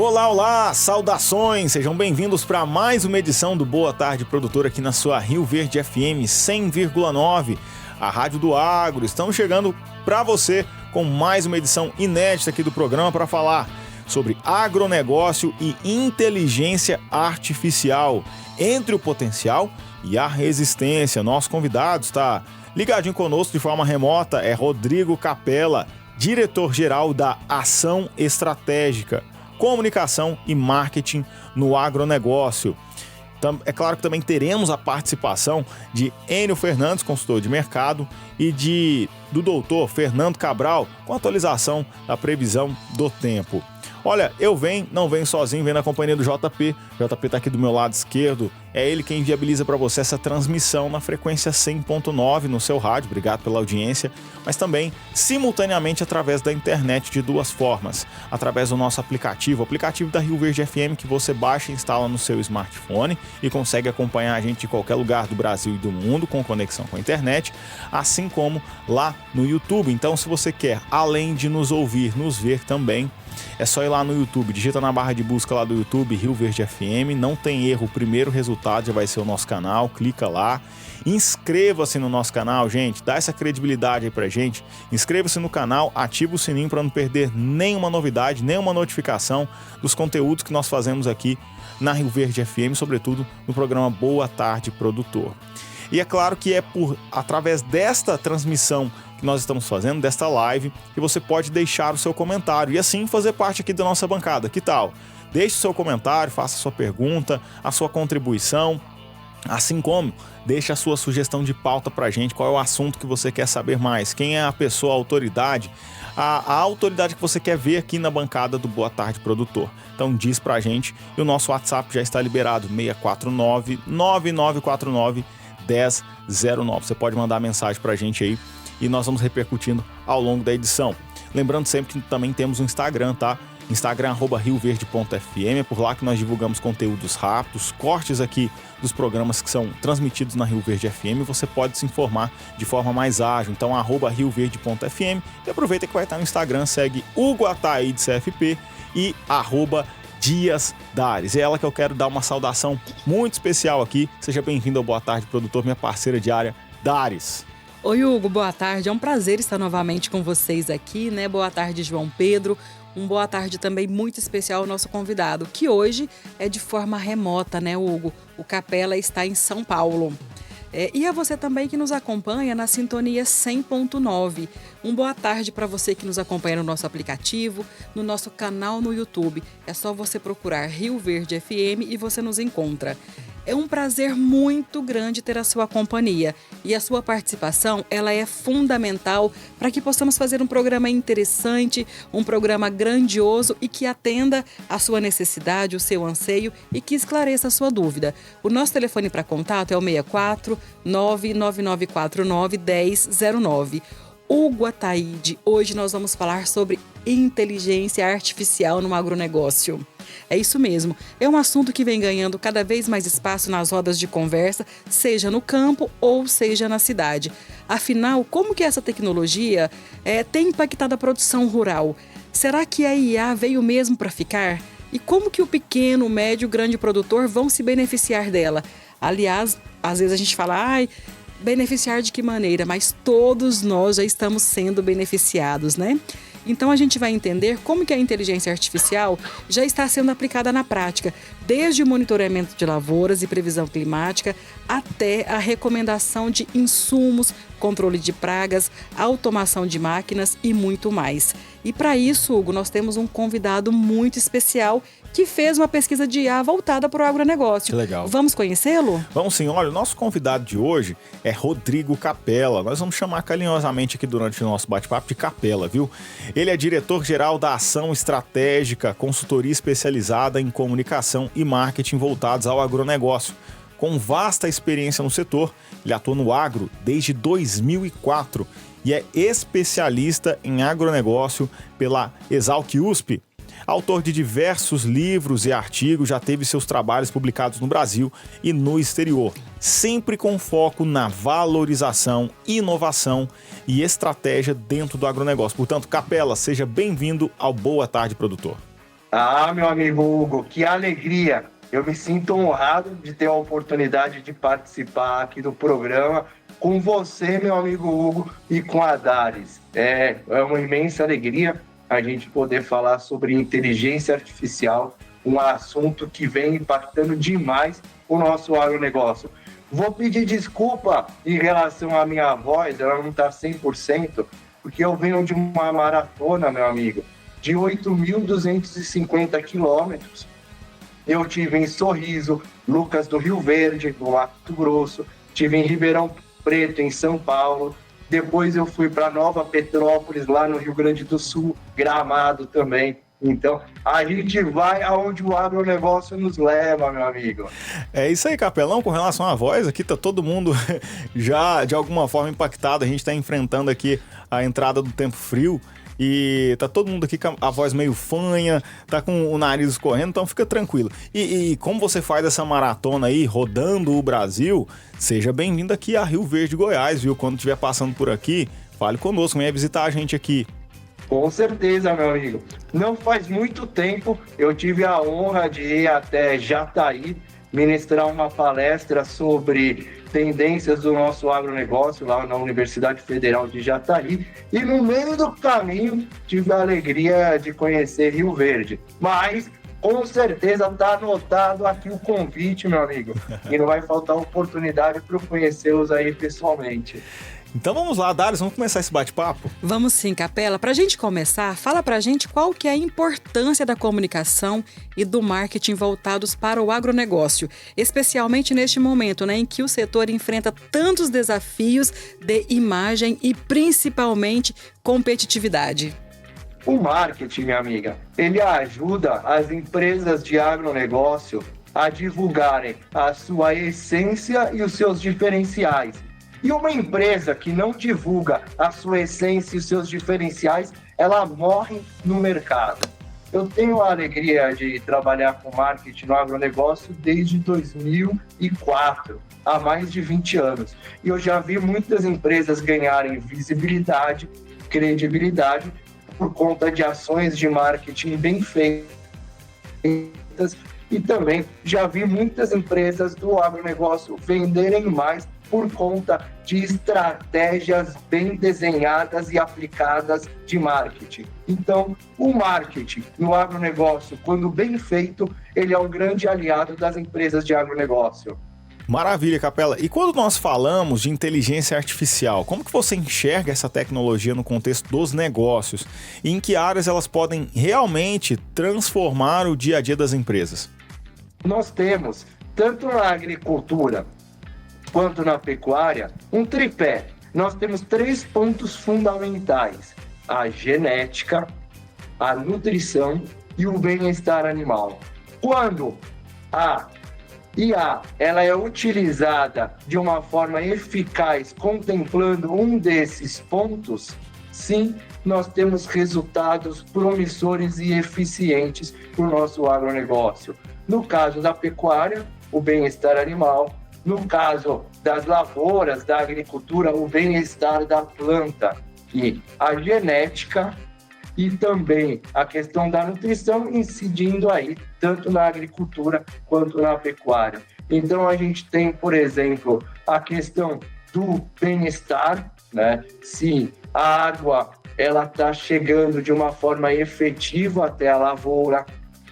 Olá, olá, saudações, sejam bem-vindos para mais uma edição do Boa Tarde Produtor aqui na sua Rio Verde FM 100,9, a Rádio do Agro. Estamos chegando para você com mais uma edição inédita aqui do programa para falar sobre agronegócio e inteligência artificial, entre o potencial e a resistência. Nosso convidado está ligadinho conosco de forma remota, é Rodrigo Capella, diretor-geral da Ação Estratégica, Comunicação e Marketing no Agronegócio. É claro que também teremos a participação de Enio Fernandes, consultor de mercado, e do doutor Fernando Cabral, com atualização da previsão do tempo. Olha, não venho sozinho, venho na companhia do JP. O JP está aqui do meu lado esquerdo. É ele quem viabiliza para você essa transmissão na frequência 100.9 no seu rádio. Obrigado pela audiência. Mas também simultaneamente através da internet de duas formas. Através do nosso aplicativo, o aplicativo da Rio Verde FM, que você baixa e instala no seu smartphone e consegue acompanhar a gente de qualquer lugar do Brasil e do mundo com conexão com a internet, assim como lá no YouTube. Então, se você quer, além de nos ouvir, nos ver também, é só ir lá no YouTube, digita na barra de busca lá do YouTube, Rio Verde FM, não tem erro, o primeiro resultado já vai ser o nosso canal, clica lá, inscreva-se no nosso canal, gente, dá essa credibilidade aí pra gente, inscreva-se no canal, ativa o sininho para não perder nenhuma novidade, nenhuma notificação dos conteúdos que nós fazemos aqui na Rio Verde FM, sobretudo no programa Boa Tarde Produtor. E é claro que é através desta transmissão que nós estamos fazendo, desta live, que você pode deixar o seu comentário e assim fazer parte aqui da nossa bancada. Que tal? Deixe o seu comentário, faça a sua pergunta, a sua contribuição, assim como deixe a sua sugestão de pauta pra gente, qual é o assunto que você quer saber mais, quem é a pessoa, a autoridade, a autoridade que você quer ver aqui na bancada do Boa Tarde Produtor. Então diz pra gente, e o nosso WhatsApp já está liberado, 649-9949-1009. Você pode mandar mensagem pra gente aí e nós vamos repercutindo ao longo da edição. Lembrando sempre que também temos um Instagram, tá? Instagram @rioverde.fm, é por lá que nós divulgamos conteúdos rápidos, cortes aqui dos programas que são transmitidos na Rio Verde FM, você pode se informar de forma mais ágil, então @rioverde.fm, e aproveita que vai estar no Instagram, segue Hugo Ataíde CFP e @Dias Dares. É ela que eu quero dar uma saudação muito especial aqui. Seja bem-vindo ao Boa Tarde Produtor, minha parceira diária, Dares. Oi, Hugo, boa tarde. É um prazer estar novamente com vocês aqui, né? Boa tarde, João Pedro. Boa tarde também muito especial ao nosso convidado, que hoje é de forma remota, né, Hugo? O Capella está em São Paulo. E a você também que nos acompanha na sintonia 100.9. Boa tarde para você que nos acompanha no nosso aplicativo, no nosso canal no YouTube. É só você procurar Rio Verde FM e você nos encontra. É um prazer muito grande ter a sua companhia e a sua participação, ela é fundamental para que possamos fazer um programa interessante, um programa grandioso e que atenda a sua necessidade, o seu anseio e que esclareça a sua dúvida. O nosso telefone para contato é o 64 99949 1009. Hugo Ataíde, hoje nós vamos falar sobre inteligência artificial no agronegócio. É isso mesmo, é um assunto que vem ganhando cada vez mais espaço nas rodas de conversa, seja no campo ou seja na cidade. Afinal, como que essa tecnologia tem impactado a produção rural? Será que a IA veio mesmo para ficar? E como que o pequeno, médio, grande produtor vão se beneficiar dela? Aliás, às vezes a gente fala, beneficiar de que maneira? Mas todos nós já estamos sendo beneficiados, né? Então a gente vai entender como que a inteligência artificial já está sendo aplicada na prática, desde o monitoramento de lavouras e previsão climática até a recomendação de insumos, controle de pragas, automação de máquinas e muito mais. E para isso, Hugo, nós temos um convidado muito especial que fez uma pesquisa de IA voltada para o agronegócio. Que legal. Vamos conhecê-lo? Vamos sim. Olha, o nosso convidado de hoje é Rodrigo Capella. Nós vamos chamar carinhosamente aqui durante o nosso bate-papo de Capella, viu? Ele é diretor-geral da Ação Estratégica, consultoria especializada em comunicação e marketing voltados ao agronegócio. Com vasta experiência no setor, ele atua no agro desde 2004 e é especialista em agronegócio pela Exalc USP. Autor de diversos livros e artigos, já teve seus trabalhos publicados no Brasil e no exterior, sempre com foco na valorização, inovação e estratégia dentro do agronegócio. Portanto, Capella, seja bem-vindo ao Boa Tarde Produtor. Ah, meu amigo Hugo, que alegria! Eu me sinto honrado de ter a oportunidade de participar aqui do programa com você, meu amigo Hugo, e com a Dares. É uma imensa alegria a gente poder falar sobre inteligência artificial, um assunto que vem impactando demais o nosso agronegócio. Vou pedir desculpa em relação à minha voz, ela não está 100%, porque eu venho de uma maratona, meu amigo, de 8.250 quilômetros. Eu tive em Sorriso, Lucas do Rio Verde, no Mato Grosso, tive em Ribeirão Preto, em São Paulo. Depois eu fui para Nova Petrópolis, lá no Rio Grande do Sul, Gramado também. Então, a gente vai aonde o agronegócio nos leva, meu amigo. É isso aí, Capelão. Com relação à voz, aqui tá todo mundo já de alguma forma impactado. A gente tá enfrentando aqui a entrada do tempo frio. E tá todo mundo aqui com a voz meio fanha, tá com o nariz escorrendo, então fica tranquilo. E como você faz essa maratona aí, rodando o Brasil, seja bem-vindo aqui a Rio Verde, Goiás, viu? Quando estiver passando por aqui, fale conosco, venha visitar a gente aqui. Com certeza, meu amigo. Não faz muito tempo, eu tive a honra de ir até Jataí, ministrar uma palestra sobre tendências do nosso agronegócio lá na Universidade Federal de Jataí, e no meio do caminho tive a alegria de conhecer Rio Verde. Mas com certeza está anotado aqui o convite, meu amigo, e não vai faltar oportunidade para eu conhecê-los aí pessoalmente. Então vamos lá, Dares, vamos começar esse bate-papo? Vamos sim, Capela. Para a gente começar, fala para a gente qual que é a importância da comunicação e do marketing voltados para o agronegócio, especialmente neste momento, né, em que o setor enfrenta tantos desafios de imagem e principalmente competitividade. O marketing, minha amiga, ele ajuda as empresas de agronegócio a divulgarem a sua essência e os seus diferenciais. E uma empresa que não divulga a sua essência e os seus diferenciais, ela morre no mercado. Eu tenho a alegria de trabalhar com marketing no agronegócio desde 2004, há mais de 20 anos. E eu já vi muitas empresas ganharem visibilidade, credibilidade, por conta de ações de marketing bem feitas. E também já vi muitas empresas do agronegócio venderem mais por conta de estratégias bem desenhadas e aplicadas de marketing. Então, o marketing no agronegócio, quando bem feito, ele é um grande aliado das empresas de agronegócio. Maravilha, Capela. E quando nós falamos de inteligência artificial, como que você enxerga essa tecnologia no contexto dos negócios? E em que áreas elas podem realmente transformar o dia a dia das empresas? Nós temos, tanto na agricultura quanto na pecuária, um tripé. Nós temos 3 pontos fundamentais: a genética, a nutrição e o bem-estar animal. Quando a IA ela é utilizada de uma forma eficaz, contemplando um desses pontos, sim, nós temos resultados promissores e eficientes para o nosso agronegócio. No caso da pecuária, o bem-estar animal. No caso das lavouras, da agricultura, o bem-estar da planta. E a genética e também a questão da nutrição incidindo aí, tanto na agricultura quanto na pecuária. Então a gente tem, por exemplo, a questão do bem-estar, né? Se a água ela está chegando de uma forma efetiva até a lavoura.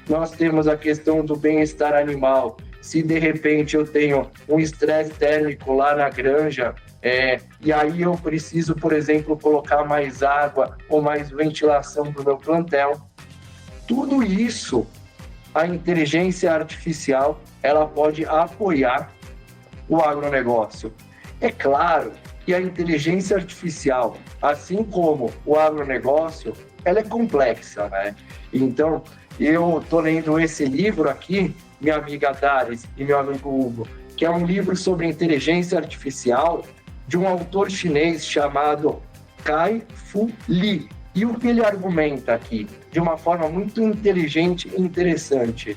Nós temos a questão do bem-estar animal. Se de repente eu tenho um estresse térmico lá na granja, e aí eu preciso, por exemplo, colocar mais água ou mais ventilação para o meu plantel. Tudo isso, a inteligência artificial, ela pode apoiar o agronegócio. É claro que a inteligência artificial, assim como o agronegócio, ela é complexa, né? Então, eu estou lendo esse livro aqui, minha amiga Dares e meu amigo Hugo, que é um livro sobre inteligência artificial de um autor chinês chamado Kai-Fu Lee. E o que ele argumenta aqui, de uma forma muito inteligente e interessante.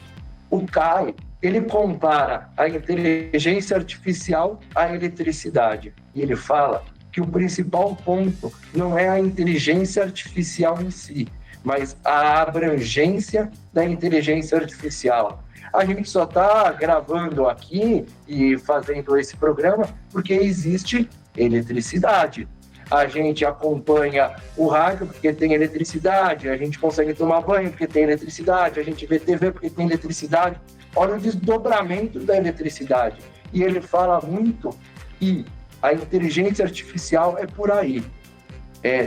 O Kai, ele compara a inteligência artificial à eletricidade. E ele fala que o principal ponto não é a inteligência artificial em si, mas a abrangência da inteligência artificial. A gente só está gravando aqui e fazendo esse programa porque existe eletricidade. A gente acompanha o rádio porque tem eletricidade, a gente consegue tomar banho porque tem eletricidade, a gente vê TV porque tem eletricidade. Olha o desdobramento da eletricidade. E ele fala muito que a inteligência artificial é por aí.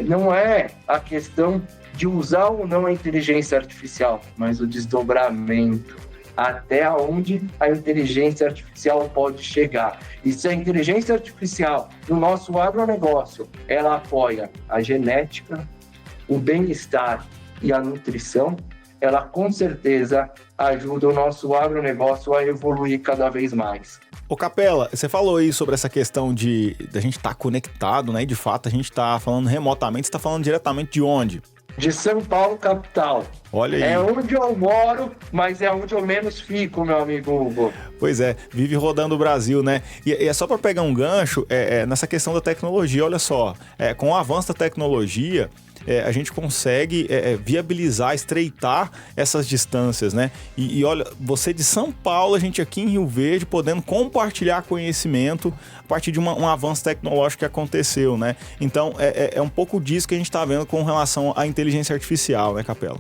Não é a questão de usar ou não a inteligência artificial, mas o desdobramento, até onde a inteligência artificial pode chegar. E se a inteligência artificial no nosso agronegócio, ela apoia a genética, o bem-estar e a nutrição, ela com certeza ajuda o nosso agronegócio a evoluir cada vez mais. Ô Capela, você falou aí sobre essa questão de a gente estar conectado, né? E de fato a gente está falando remotamente, você está falando diretamente de onde? De São Paulo, capital. Olha aí. É onde eu moro, mas é onde eu menos fico, meu amigo Hugo. Pois é, vive rodando o Brasil, né? E é só para pegar um gancho nessa questão da tecnologia, olha só. Com o avanço da tecnologia, a gente consegue viabilizar, estreitar essas distâncias, né? E olha, você de São Paulo, a gente aqui em Rio Verde, podendo compartilhar conhecimento a partir de um avanço tecnológico que aconteceu, né? Então, é um pouco disso que a gente está vendo com relação à inteligência artificial, né, Capela?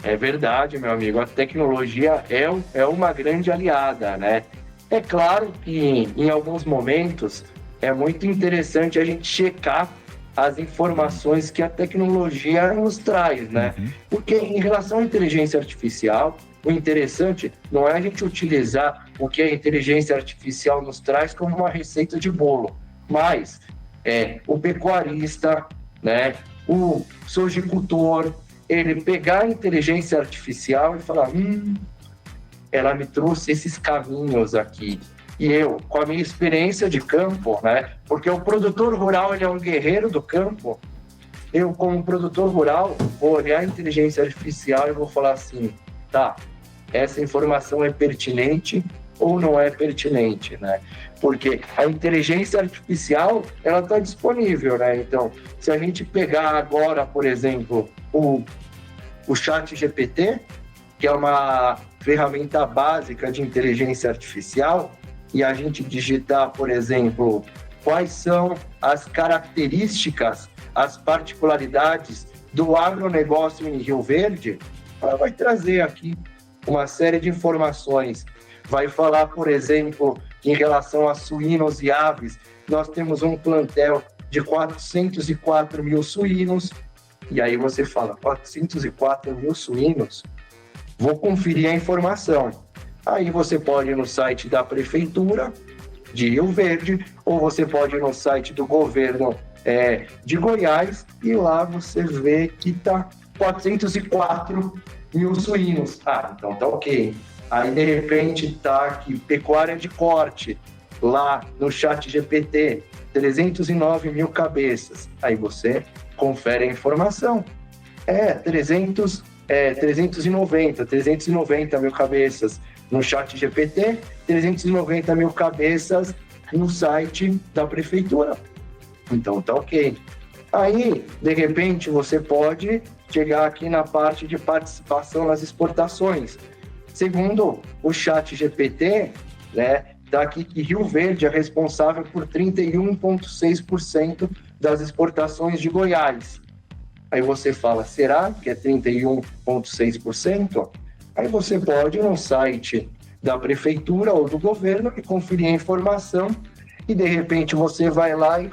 É verdade, meu amigo. A tecnologia é uma grande aliada, né? É claro que em alguns momentos é muito interessante a gente checar as informações que a tecnologia nos traz, né? Porque em relação à inteligência artificial, o interessante não é a gente utilizar o que a inteligência artificial nos traz como uma receita de bolo, mas o pecuarista, né? O sojicultor, ele pegar a inteligência artificial e falar, ela me trouxe esses caminhos aqui. E eu, com a minha experiência de campo, né? Porque o produtor rural, ele é um guerreiro do campo. Eu, como produtor rural, vou olhar a inteligência artificial e vou falar assim, tá, essa informação é pertinente ou não é pertinente, né? Porque a inteligência artificial, ela está disponível, né? Então, se a gente pegar agora, por exemplo, o ChatGPT, que é uma ferramenta básica de inteligência artificial, e a gente digitar, por exemplo, quais são as características, as particularidades do agronegócio em Rio Verde, ela vai trazer aqui uma série de informações. Vai falar, por exemplo, em relação a suínos e aves, nós temos um plantel de 404 mil suínos, e aí você fala, 404 mil suínos? Vou conferir a informação. Aí você pode ir no site da Prefeitura de Rio Verde, ou você pode ir no site do governo de Goiás, e lá você vê que está 404 mil suínos. Então tá ok. Aí, de repente, tá aqui, pecuária de corte, lá no ChatGPT, 309 mil cabeças. Aí você confere a informação. 390 mil cabeças no ChatGPT, 390 mil cabeças no site da prefeitura. Então tá ok. Aí, de repente, você pode chegar aqui na parte de participação nas exportações. Segundo o ChatGPT, né, tá aqui que Rio Verde é responsável por 31,6% das exportações de Goiás. Aí você fala, será que é 31,6%? Aí você pode ir no site da prefeitura ou do governo e conferir a informação, e de repente você vai lá e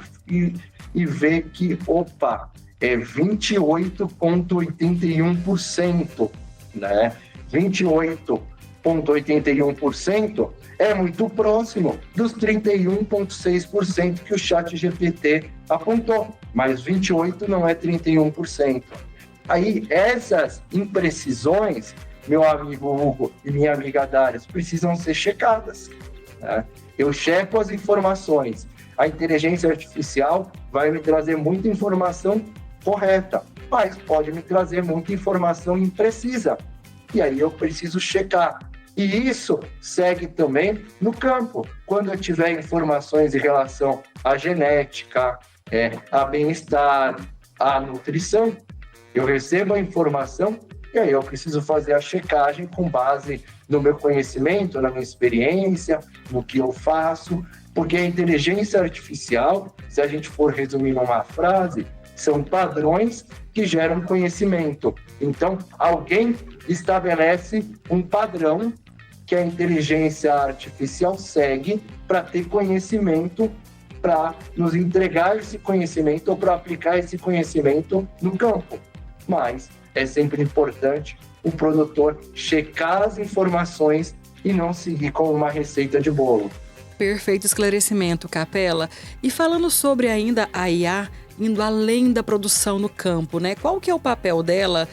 vê que, é 28,81%, né? 28,81% é muito próximo dos 31,6% que o ChatGPT apontou, mas 28% não é 31%. Aí essas imprecisões, meu amigo Hugo e minha amiga Darius, precisam ser checadas, né? Eu checo as informações. A inteligência artificial vai me trazer muita informação correta, mas pode me trazer muita informação imprecisa. E aí eu preciso checar. E isso segue também no campo. Quando eu tiver informações em relação à genética, a bem-estar, à nutrição, Eu recebo a informação e aí eu preciso fazer a checagem com base no meu conhecimento, na minha experiência, no que eu faço, porque a inteligência artificial, se a gente for resumir numa frase, são padrões que geram conhecimento. Então, alguém estabelece um padrão que a inteligência artificial segue para ter conhecimento, para nos entregar esse conhecimento ou para aplicar esse conhecimento no campo. Mas é sempre importante o produtor checar as informações e não seguir como uma receita de bolo. Perfeito esclarecimento, Capela. E falando sobre ainda a IA, indo além da produção no campo, né? Qual que é o papel dela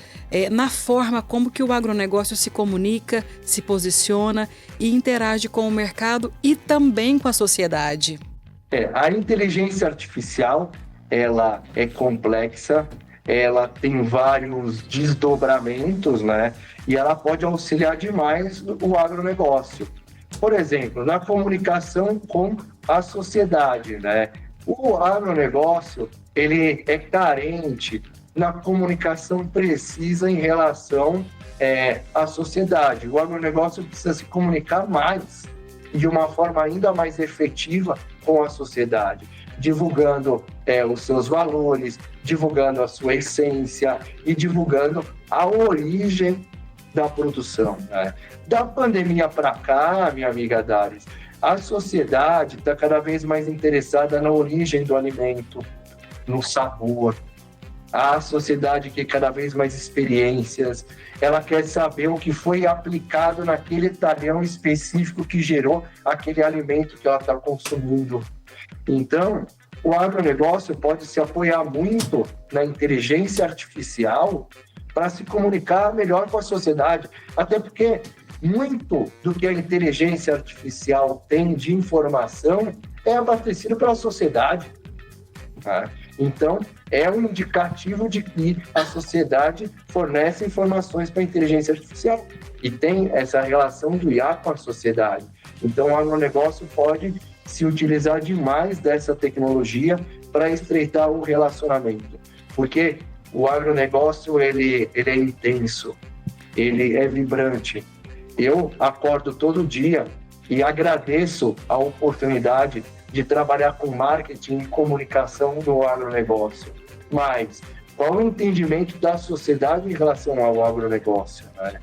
na forma como que o agronegócio se comunica, se posiciona e interage com o mercado e também com a sociedade? A inteligência artificial, ela é complexa, ela tem vários desdobramentos, né? E ela pode auxiliar demais o agronegócio. Por exemplo, na comunicação com a sociedade, né? O agronegócio, ele é carente na comunicação precisa em relação à sociedade. O agronegócio precisa se comunicar mais, de uma forma ainda mais efetiva com a sociedade, divulgando os seus valores, divulgando a sua essência e divulgando a origem da produção, né? Da pandemia para cá, minha amiga Daris, a sociedade está cada vez mais interessada na origem do alimento, no sabor. A sociedade quer cada vez mais experiências, ela quer saber o que foi aplicado naquele talhão específico que gerou aquele alimento que ela está consumindo. Então, o agronegócio pode se apoiar muito na inteligência artificial para se comunicar melhor com a sociedade, até porque muito do que a inteligência artificial tem de informação é abastecido pela sociedade, tá? Então, é um indicativo de que a sociedade fornece informações para a inteligência artificial e tem essa relação do IA com a sociedade. Então, o agronegócio pode se utilizar demais dessa tecnologia para estreitar o relacionamento, porque o agronegócio ele é intenso, ele é vibrante. Eu acordo todo dia e agradeço a oportunidade de trabalhar com marketing e comunicação do agronegócio. Mas qual o entendimento da sociedade em relação ao agronegócio, né?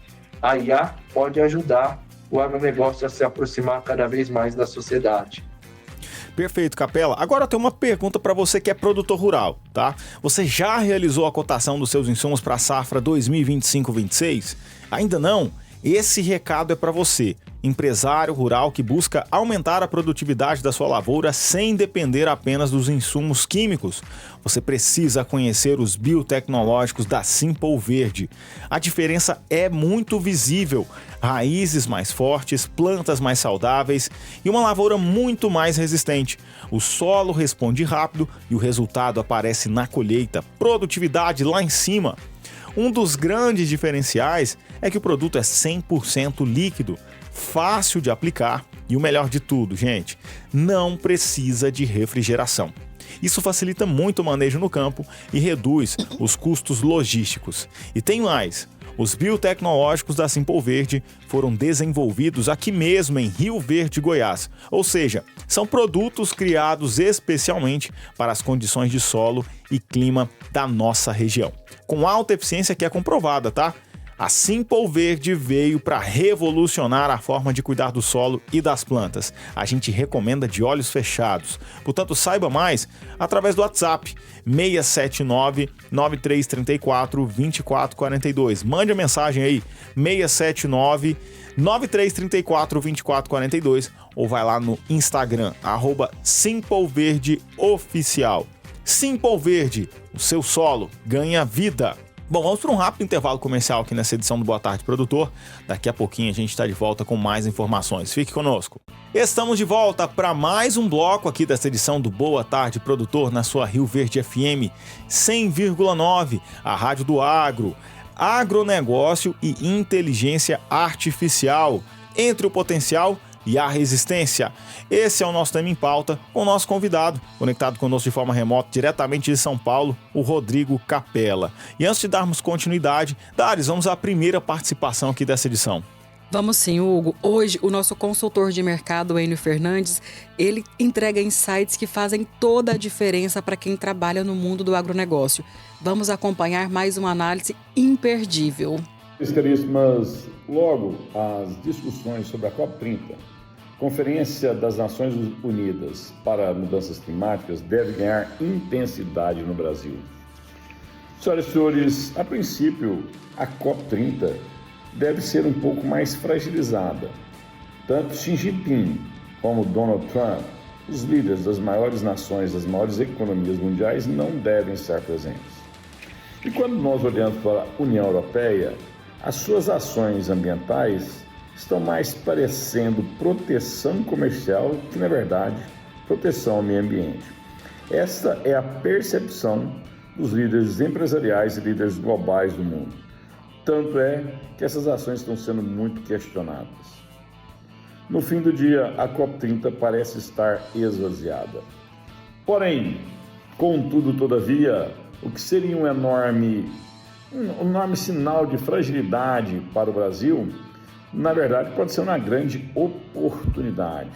A IA pode ajudar o agronegócio a se aproximar cada vez mais da sociedade. Perfeito, Capela. Agora eu tenho uma pergunta para você que é produtor rural, tá? Você já realizou a cotação dos seus insumos para a safra 2025-26? Ainda não? Esse recado é para você, empresário rural que busca aumentar a produtividade da sua lavoura sem depender apenas dos insumos químicos. Você precisa conhecer os biotecnológicos da Simple Verde. A diferença é muito visível. Raízes mais fortes, plantas mais saudáveis e uma lavoura muito mais resistente. O solo responde rápido e o resultado aparece na colheita. Produtividade lá em cima. Um dos grandes diferenciais é que o produto é 100% líquido, fácil de aplicar e o melhor de tudo, gente, não precisa de refrigeração. Isso facilita muito o manejo no campo e reduz os custos logísticos. E tem mais, os biotecnológicos da Simple Verde foram desenvolvidos aqui mesmo em Rio Verde, Goiás, ou seja, são produtos criados especialmente para as condições de solo e clima da nossa região, com alta eficiência que é comprovada, tá? A Simple Verde veio para revolucionar a forma de cuidar do solo e das plantas. A gente recomenda de olhos fechados. Portanto, saiba mais através do WhatsApp 679-9334-2442. Mande a mensagem aí, 679-9334-2442 ou vai lá no Instagram, @SimpleVerdeOficial. Simple Verde, o seu solo ganha vida. Bom, vamos para um rápido intervalo comercial aqui nessa edição do Boa Tarde Produtor. Daqui a pouquinho a gente está de volta com mais informações. Fique conosco. Estamos de volta para mais um bloco aqui dessa edição do Boa Tarde Produtor na sua Rio Verde FM 100,9, a rádio do agro, agronegócio e inteligência artificial. Entre o potencial e a resistência? Esse é o nosso tema em pauta com o nosso convidado, conectado conosco de forma remota diretamente de São Paulo, o Rodrigo Capella. E antes de darmos continuidade, Dares, vamos à primeira participação aqui dessa edição. Vamos sim, Hugo. Hoje, o nosso consultor de mercado, Enio Fernandes, ele entrega insights que fazem toda a diferença para quem trabalha no mundo do agronegócio. Vamos acompanhar mais uma análise imperdível. Caríssimas, logo as discussões sobre a COP30, Conferência das Nações Unidas para Mudanças Climáticas, deve ganhar intensidade no Brasil. Senhoras e senhores, a princípio, a COP30 deve ser um pouco mais fragilizada. Tanto Xi Jinping como Donald Trump, os líderes das maiores nações, das maiores economias mundiais, não devem estar presentes. E quando nós olhamos para a União Europeia, as suas ações ambientais estão mais parecendo proteção comercial que, na verdade, proteção ao meio ambiente. Esta é a percepção dos líderes empresariais e líderes globais do mundo. Tanto é que essas ações estão sendo muito questionadas. No fim do dia, a COP30 parece estar esvaziada. Porém, contudo, todavia, o que seria um enorme sinal de fragilidade para o Brasil, na verdade, pode ser uma grande oportunidade.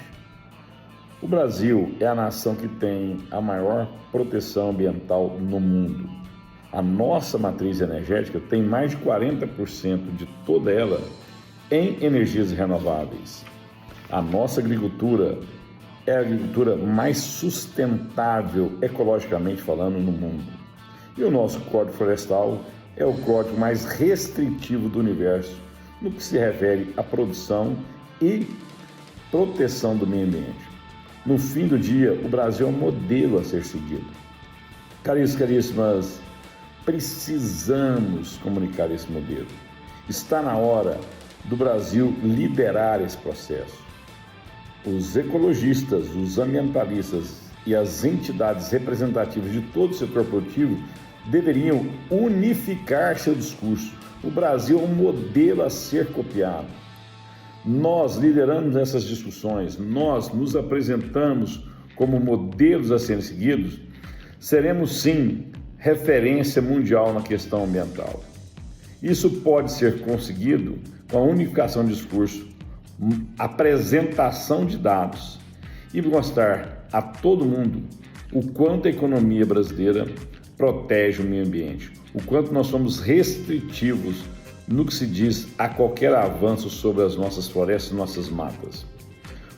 O Brasil é a nação que tem a maior proteção ambiental no mundo. A nossa matriz energética tem mais de 40% de toda ela em energias renováveis. A nossa agricultura é a agricultura mais sustentável, ecologicamente falando, no mundo. E o nosso Código Florestal é o código mais restritivo do universo no que se refere à produção e proteção do meio ambiente. No fim do dia, o Brasil é um modelo a ser seguido. Caríssimas, precisamos comunicar esse modelo. Está na hora do Brasil liderar esse processo. Os ecologistas, os ambientalistas e as entidades representativas de todo o setor produtivo deveriam unificar seu discurso. O Brasil é um modelo a ser copiado. Nós lideramos essas discussões, nós nos apresentamos como modelos a serem seguidos, seremos sim referência mundial na questão ambiental. Isso pode ser conseguido com a unificação de discurso, apresentação de dados e mostrar a todo mundo o quanto a economia brasileira protege o meio ambiente, o quanto nós somos restritivos no que se diz a qualquer avanço sobre as nossas florestas e nossas matas.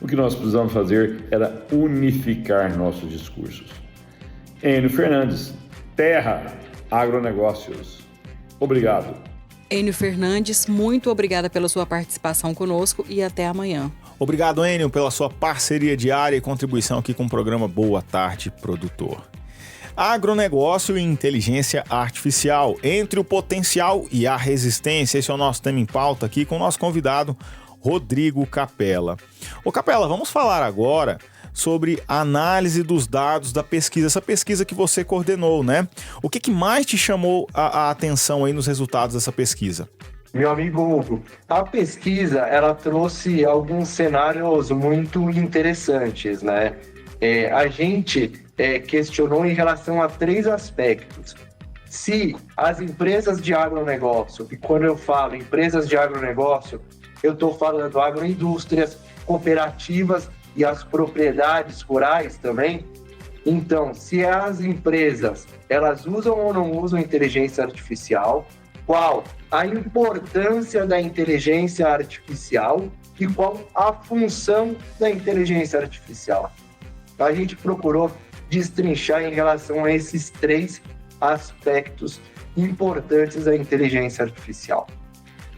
O que nós precisamos fazer era unificar nossos discursos. Enio Fernandes, Terra Agronegócios. Obrigado. Enio Fernandes, muito obrigada pela sua participação conosco e até amanhã. Obrigado, Enio, pela sua parceria diária e contribuição aqui com o programa Boa Tarde, Produtor. Agronegócio e inteligência artificial, entre o potencial e a resistência. Esse é o nosso tema em pauta aqui com o nosso convidado, Rodrigo Capella. Ô Capella, vamos falar agora sobre a análise dos dados da pesquisa, essa pesquisa que você coordenou, né? O que mais te chamou a atenção aí nos resultados dessa pesquisa? Meu amigo Hugo, a pesquisa, ela trouxe alguns cenários muito interessantes, né? A gente questionou em relação a 3 aspectos. Se as empresas de agronegócio, e quando eu falo empresas de agronegócio, eu estou falando agroindústrias, cooperativas e as propriedades rurais também. Então, se as empresas, elas usam ou não usam inteligência artificial, qual a importância da inteligência artificial e qual a função da inteligência artificial. A gente procurou destrinchar em relação a esses 3 aspectos importantes da inteligência artificial.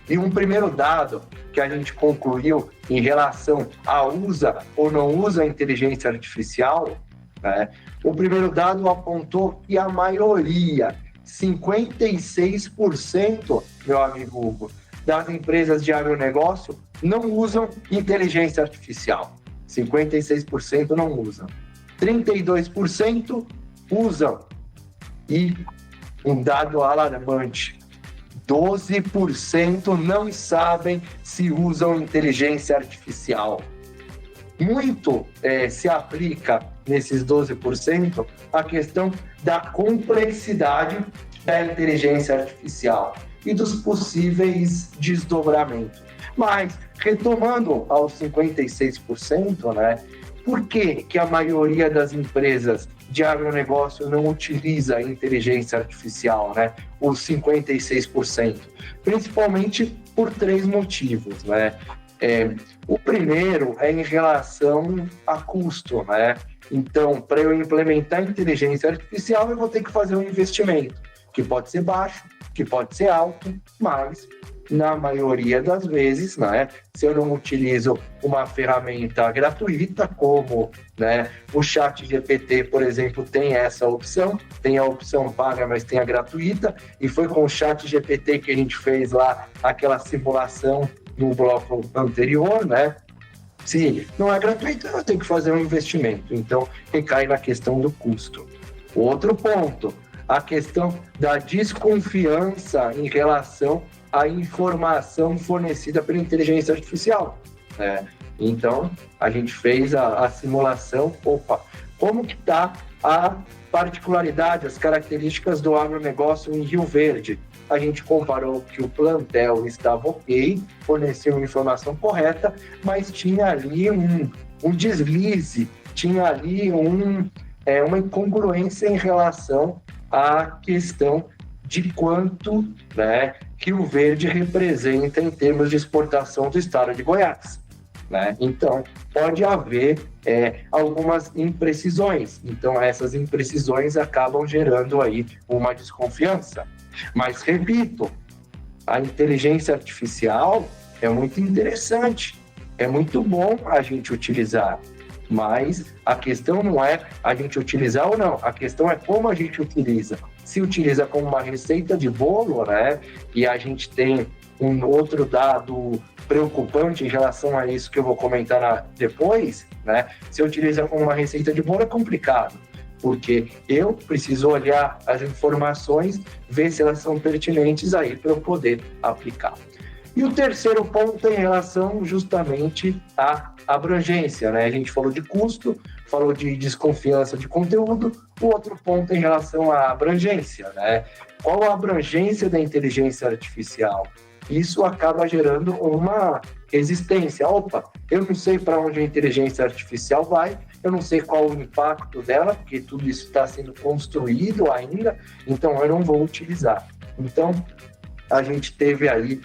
E um primeiro dado que a gente concluiu em relação a usa ou não usa a inteligência artificial, né? O primeiro dado apontou que a maioria, 56%, meu amigo Hugo, das empresas de agronegócio não usam inteligência artificial. 56% não usam. 32% usam. E um dado alarmante, 12% não sabem se usam inteligência artificial. muito se aplica nesses 12% a questão da complexidade da inteligência artificial e dos possíveis desdobramentos. Mas, retomando aos 56%, né, por que a maioria das empresas de agronegócio não utiliza a inteligência artificial, né, os 56%? Principalmente por 3 motivos, né? O primeiro é em relação a custo, né? Então, para eu implementar a inteligência artificial, eu vou ter que fazer um investimento, que pode ser baixo, que pode ser alto, mas, na maioria das vezes, né, se eu não utilizo uma ferramenta gratuita, como, né, o ChatGPT, por exemplo, tem essa opção, tem a opção paga, mas tem a gratuita, e foi com o ChatGPT que a gente fez lá aquela simulação no bloco anterior, né? Se não é gratuito, eu tenho que fazer um investimento. Então, recai na questão do custo. Outro ponto, a questão da desconfiança em relação à informação fornecida pela inteligência artificial, né? Então, a gente fez a simulação, como que está a particularidade, as características do agronegócio em Rio Verde. A gente comparou que o plantel estava ok, forneceu a informação correta, mas tinha ali um deslize, tinha ali uma incongruência em relação à questão de quanto, né, Rio Verde representa em termos de exportação do estado de Goiás, né? Então, pode haver algumas imprecisões. Então, essas imprecisões acabam gerando aí uma desconfiança. Mas, repito, a inteligência artificial é muito interessante, é muito bom a gente utilizar, mas a questão não é a gente utilizar ou não, a questão é como a gente utiliza. Se utiliza como uma receita de bolo, né? E a gente tem um outro dado preocupante em relação a isso que eu vou comentar depois, né? Se utiliza como uma receita de bolo é complicado, porque eu preciso olhar as informações, ver se elas são pertinentes aí para eu poder aplicar. E o terceiro ponto é em relação justamente à abrangência, né? A gente falou de custo, falou de desconfiança de conteúdo, o outro ponto é em relação à abrangência, né? Qual a abrangência da inteligência artificial? Isso acaba gerando uma resistência. Eu não sei para onde a inteligência artificial vai, eu não sei qual o impacto dela, porque tudo isso está sendo construído ainda, então eu não vou utilizar. Então, a gente teve aí,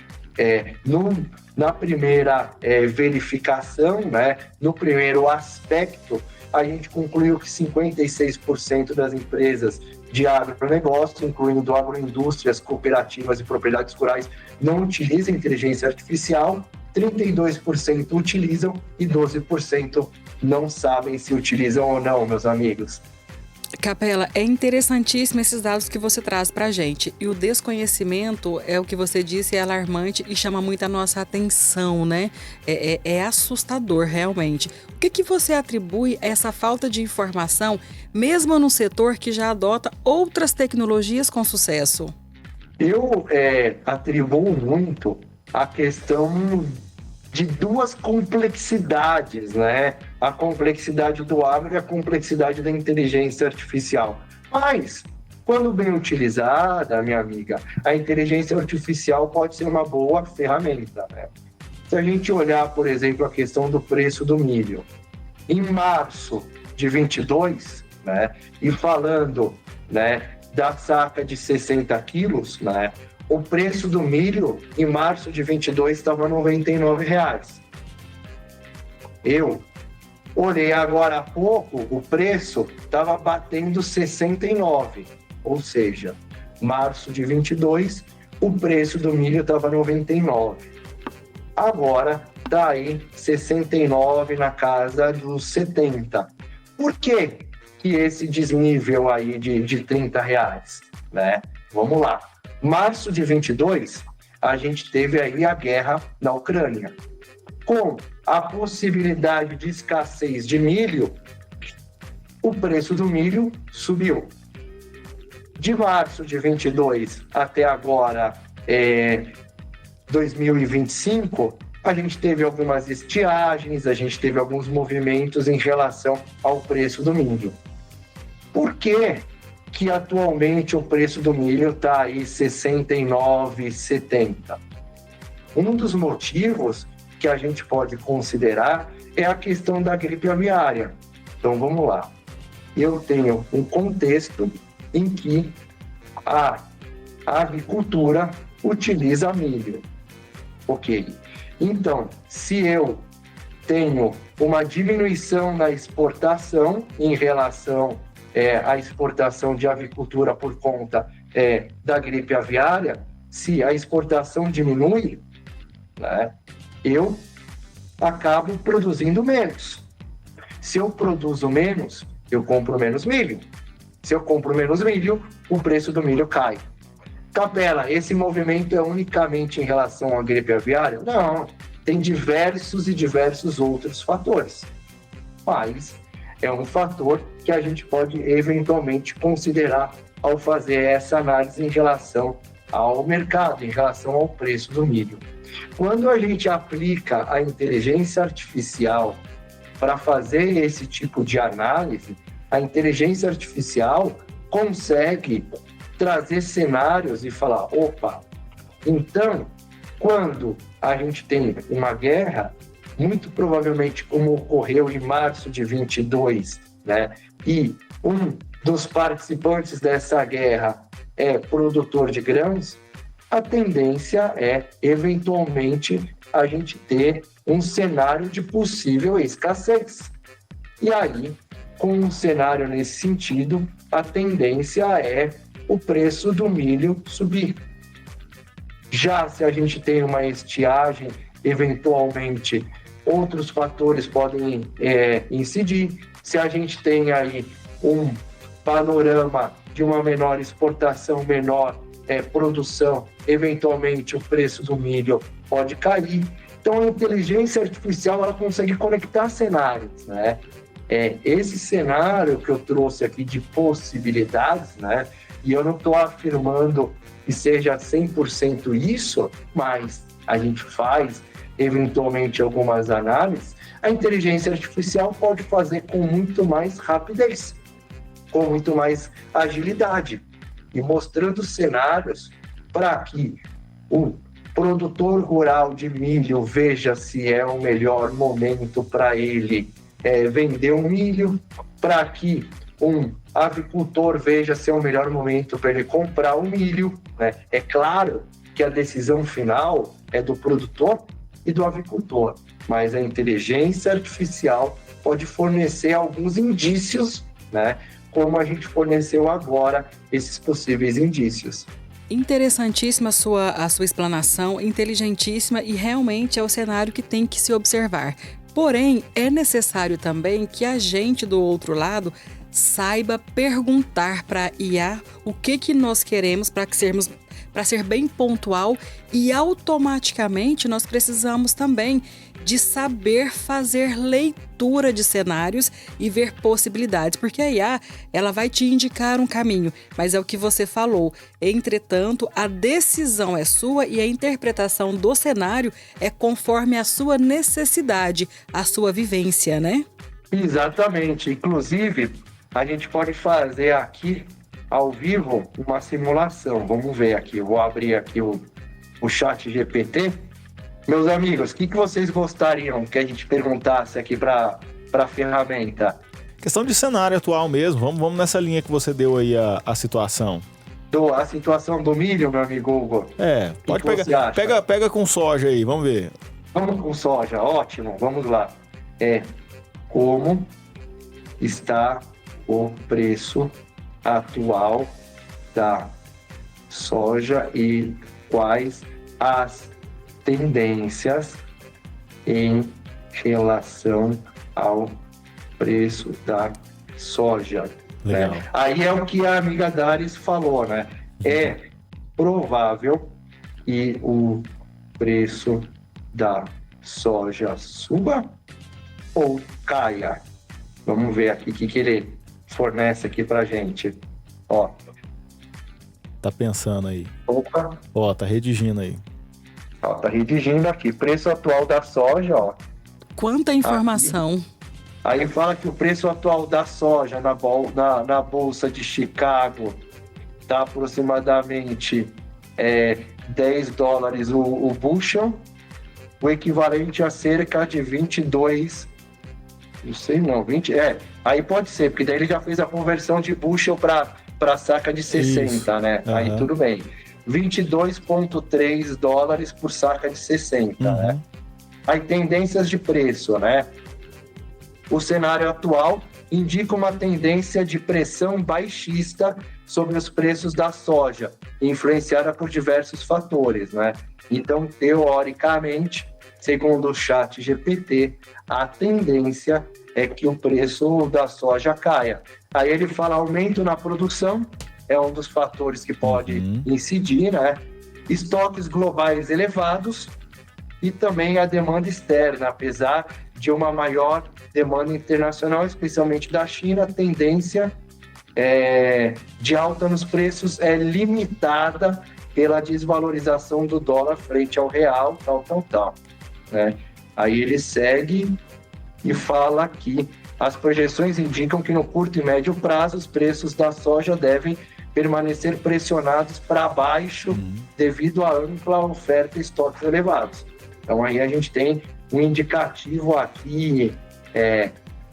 na primeira verificação, né, no primeiro aspecto, a gente concluiu que 56% das empresas de agronegócio, incluindo agroindústrias, cooperativas e propriedades rurais, não utilizam inteligência artificial, 32% utilizam e 12% não sabem se utilizam ou não, meus amigos. Capela, é interessantíssimo esses dados que você traz para a gente. E o desconhecimento, é o que você disse, é alarmante e chama muito a nossa atenção, né? É assustador, realmente. O que você atribui a essa falta de informação, mesmo num setor que já adota outras tecnologias com sucesso? Eu atribuo muito a questão de duas complexidades, né? A complexidade do agro e a complexidade da inteligência artificial. Mas, quando bem utilizada, minha amiga, a inteligência artificial pode ser uma boa ferramenta, né? Se a gente olhar, por exemplo, a questão do preço do milho, em março de 22, né? E falando, né, da saca de 60 quilos, né? O preço do milho em março de 22 estava R$ 99. Eu olhei agora há pouco, o preço estava batendo 69, ou seja, março de 22, o preço do milho estava 99. Agora está aí 69 na casa dos 70. Por que esse desnível aí de R$30, né? Vamos lá. Março de 22, a gente teve aí a guerra na Ucrânia. Com a possibilidade de escassez de milho, o preço do milho subiu. De março de 22 até agora, 2025, a gente teve algumas estiagens, a gente teve alguns movimentos em relação ao preço do milho. Por que atualmente o preço do milho está aí R$ 69,70? Um dos motivos que a gente pode considerar é a questão da gripe aviária. Então vamos lá. Eu tenho um contexto em que a agricultura utiliza milho. Ok. Então, se eu tenho uma diminuição na exportação em relação à exportação de avicultura por conta da gripe aviária, se a exportação diminui, né, eu acabo produzindo menos. Se eu produzo menos, eu compro menos milho. Se eu compro menos milho, o preço do milho cai. Capela, esse movimento é unicamente em relação à gripe aviária? Não, tem diversos outros fatores. Mas é um fator que a gente pode eventualmente considerar ao fazer essa análise em relação ao mercado, em relação ao preço do milho. Quando a gente aplica a inteligência artificial para fazer esse tipo de análise, a inteligência artificial consegue trazer cenários e falar, opa, então, quando a gente tem uma guerra, muito provavelmente como ocorreu em março de 22, né, e um dos participantes dessa guerra é produtor de grãos, a tendência é, eventualmente, a gente ter um cenário de possível escassez. E aí, com um cenário nesse sentido, a tendência é o preço do milho subir. Já se a gente tem uma estiagem, eventualmente, outros fatores podem incidir. Se a gente tem aí um panorama de uma menor exportação, menor produção, eventualmente o preço do milho pode cair. Então, a inteligência artificial ela consegue conectar cenários, né? Esse cenário que eu trouxe aqui de possibilidades, né? E eu não estou afirmando que seja 100% isso, mas a gente faz eventualmente algumas análises, a inteligência artificial pode fazer com muito mais rapidez, com muito mais agilidade, e mostrando cenários para que o produtor rural de milho veja se é o melhor momento para ele vender um milho, para que um avicultor veja se é o melhor momento para ele comprar o milho, né? É claro que a decisão final é do produtor e do avicultor, mas a inteligência artificial pode fornecer alguns indícios, né? Como a gente forneceu agora esses possíveis indícios. Interessantíssima a sua explanação, inteligentíssima, e realmente é o cenário que tem que se observar. Porém, é necessário também que a gente do outro lado saiba perguntar para a IA o que nós queremos para ser bem pontual, e automaticamente nós precisamos também de saber fazer leitura de cenários e ver possibilidades, porque a IA ela vai te indicar um caminho, mas é o que você falou. Entretanto, a decisão é sua e a interpretação do cenário é conforme a sua necessidade, a sua vivência, né? Exatamente. Inclusive, a gente pode fazer aqui ao vivo uma simulação. Vamos ver aqui, eu vou abrir aqui o chat GPT. Meus amigos, o que vocês gostariam que a gente perguntasse aqui para a ferramenta? Questão de cenário atual mesmo, vamos nessa linha que você deu aí a situação. A situação do milho, meu amigo Hugo. Pode pegar. Pega com soja aí, vamos ver. Vamos com soja, ótimo, vamos lá. Como está o preço atual da soja e quais as tendências em relação ao preço da soja. Né? Aí é o que a amiga Daris falou, né? É provável que o preço da soja suba ou caia. Vamos ver aqui o que ele fornece aqui pra gente. Tá pensando aí. Opa. Tá redigindo aí. Ó, tá redigindo aqui, preço atual da soja, ó. Quanta informação. Aqui. Aí fala que o preço atual da soja na Bolsa de Chicago tá aproximadamente $10 o bushel, o equivalente a cerca de 22, não sei não, 20, aí pode ser, porque daí ele já fez a conversão de bushel para saca de 60, isso, né? Uhum. Aí tudo bem. $22,3 por saca de 60, uhum, né? Aí tendências de preço, né? O cenário atual indica uma tendência de pressão baixista sobre os preços da soja, influenciada por diversos fatores, né? Então, teoricamente, segundo o ChatGPT, a tendência é que o preço da soja caia. Aí ele fala aumento na produção, é um dos fatores que pode incidir, né? Estoques globais elevados e também a demanda externa, apesar de uma maior demanda internacional, especialmente da China, a tendência de alta nos preços é limitada pela desvalorização do dólar frente ao real, tal, né? Aí ele segue e fala que as projeções indicam que no curto e médio prazo os preços da soja devem permanecer pressionados para baixo devido à ampla oferta e estoques elevados. Então aí a gente tem um indicativo aqui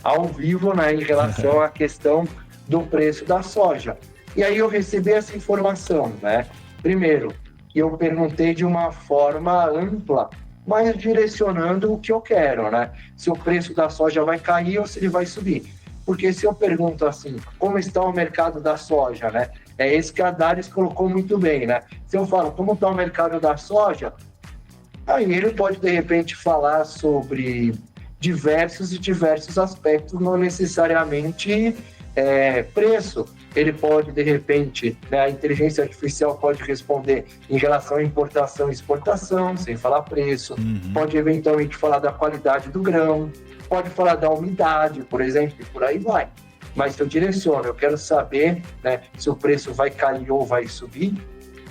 ao vivo, né, em relação à questão do preço da soja. E aí eu recebi essa informação, né? Primeiro, eu perguntei de uma forma ampla, mas direcionando o que eu quero, né? Se o preço da soja vai cair ou se ele vai subir. Porque se eu pergunto assim, como está o mercado da soja, né? É esse que a Dares colocou muito bem, né? Se eu falo como está o mercado da soja, aí ele pode, de repente, falar sobre diversos aspectos, não necessariamente preço. Ele pode, de repente, né, a inteligência artificial pode responder em relação à importação e exportação, sem falar preço. Pode, eventualmente, falar da qualidade do grão. Pode falar da umidade, por exemplo, e por aí vai. Mas se eu direciono, eu quero saber, né, se o preço vai cair ou vai subir,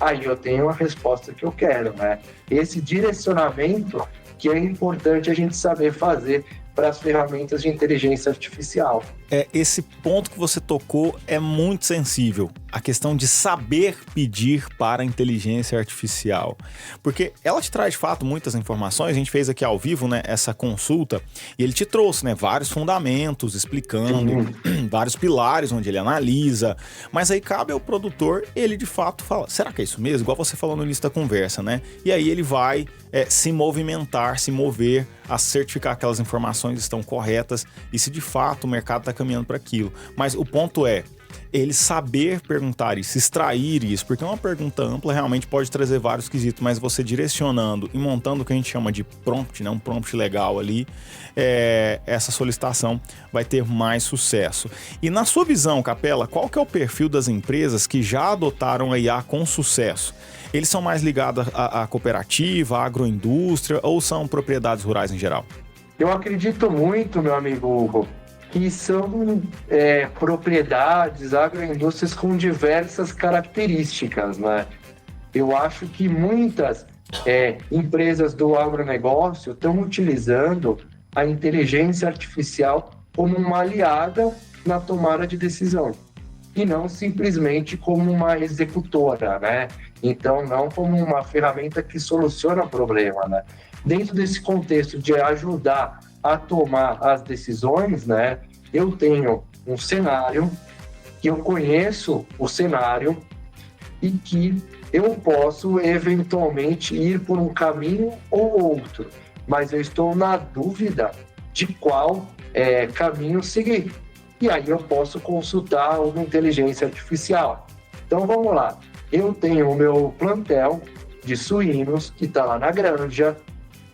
aí eu tenho a resposta que eu quero, né? Esse direcionamento que é importante a gente saber fazer para as ferramentas de inteligência artificial. Esse ponto que você tocou é muito sensível, a questão de saber pedir para a inteligência artificial, porque ela te traz de fato muitas informações. A gente fez aqui ao vivo, né, essa consulta, e ele te trouxe, né, vários fundamentos explicando vários pilares onde ele analisa, mas aí cabe ao produtor, ele de fato fala, será que é isso mesmo? Igual você falou no início da conversa, né? E aí ele vai se movimentar, se mover a certificar que aquelas informações estão corretas e se de fato o mercado está caminhando para aquilo. Mas o ponto é ele saber perguntar isso, extrair isso, porque uma pergunta ampla realmente pode trazer vários quesitos, mas você direcionando e montando o que a gente chama de prompt, né, um prompt legal ali, essa solicitação vai ter mais sucesso. E na sua visão, Capela, qual que é o perfil das empresas que já adotaram a IA com sucesso? Eles são mais ligados à cooperativa, à agroindústria ou são propriedades rurais em geral? Eu acredito muito, meu amigo Hugo, que são propriedades, agroindústrias com diversas características, né? Eu acho que muitas empresas do agronegócio estão utilizando a inteligência artificial como uma aliada na tomada de decisão e não simplesmente como uma executora, né? Então, não como uma ferramenta que soluciona o problema, né? Dentro desse contexto de ajudar a tomar as decisões, né? Eu tenho um cenário, que eu conheço o cenário e que eu posso eventualmente ir por um caminho ou outro, mas eu estou na dúvida de qual caminho seguir. E aí eu posso consultar uma inteligência artificial. Então vamos lá, eu tenho o meu plantel de suínos que está lá na granja,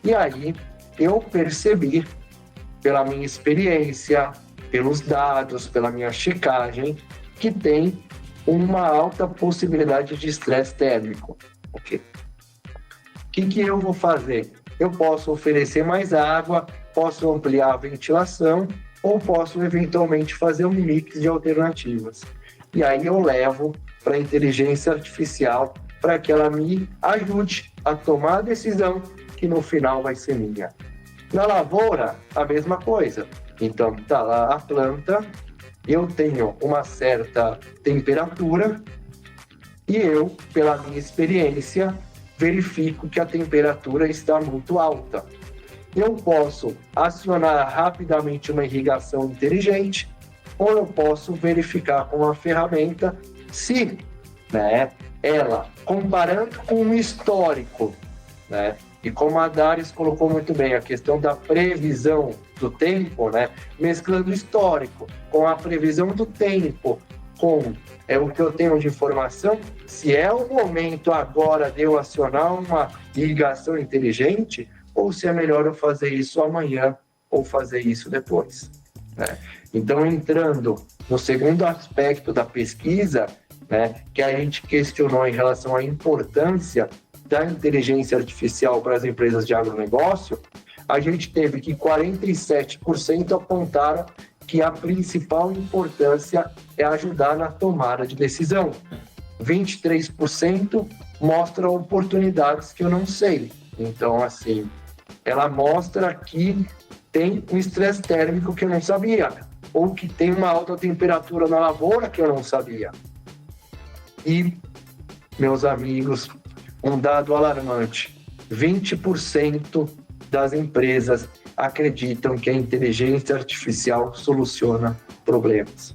e aí eu percebi, pela minha experiência, pelos dados, pela minha checagem, que tem uma alta possibilidade de estresse térmico. Okay. O que eu vou fazer? Eu posso oferecer mais água, posso ampliar a ventilação, ou posso eventualmente fazer um mix de alternativas. E aí eu levo para a inteligência artificial para que ela me ajude a tomar a decisão que no final vai ser minha. Na lavoura, a mesma coisa. Então, está lá a planta, eu tenho uma certa temperatura e eu, pela minha experiência, verifico que a temperatura está muito alta. Eu posso acionar rapidamente uma irrigação inteligente ou eu posso verificar com uma ferramenta se, né, ela, comparando com o histórico, né, e como a Daris colocou muito bem, a questão da previsão do tempo, né, mesclando o histórico com a previsão do tempo, com o que eu tenho de informação, se é o momento agora de eu acionar uma irrigação inteligente ou se é melhor eu fazer isso amanhã ou fazer isso depois, né? Então, entrando no segundo aspecto da pesquisa, né, que a gente questionou em relação à importância da inteligência artificial para as empresas de agronegócio, a gente teve que 47% apontaram que a principal importância é ajudar na tomada de decisão. 23% mostram oportunidades que eu não sei. Então, assim, ela mostra que tem um estresse térmico que eu não sabia, ou que tem uma alta temperatura na lavoura que eu não sabia. E, meus amigos, um dado alarmante: 20% das empresas acreditam que a inteligência artificial soluciona problemas.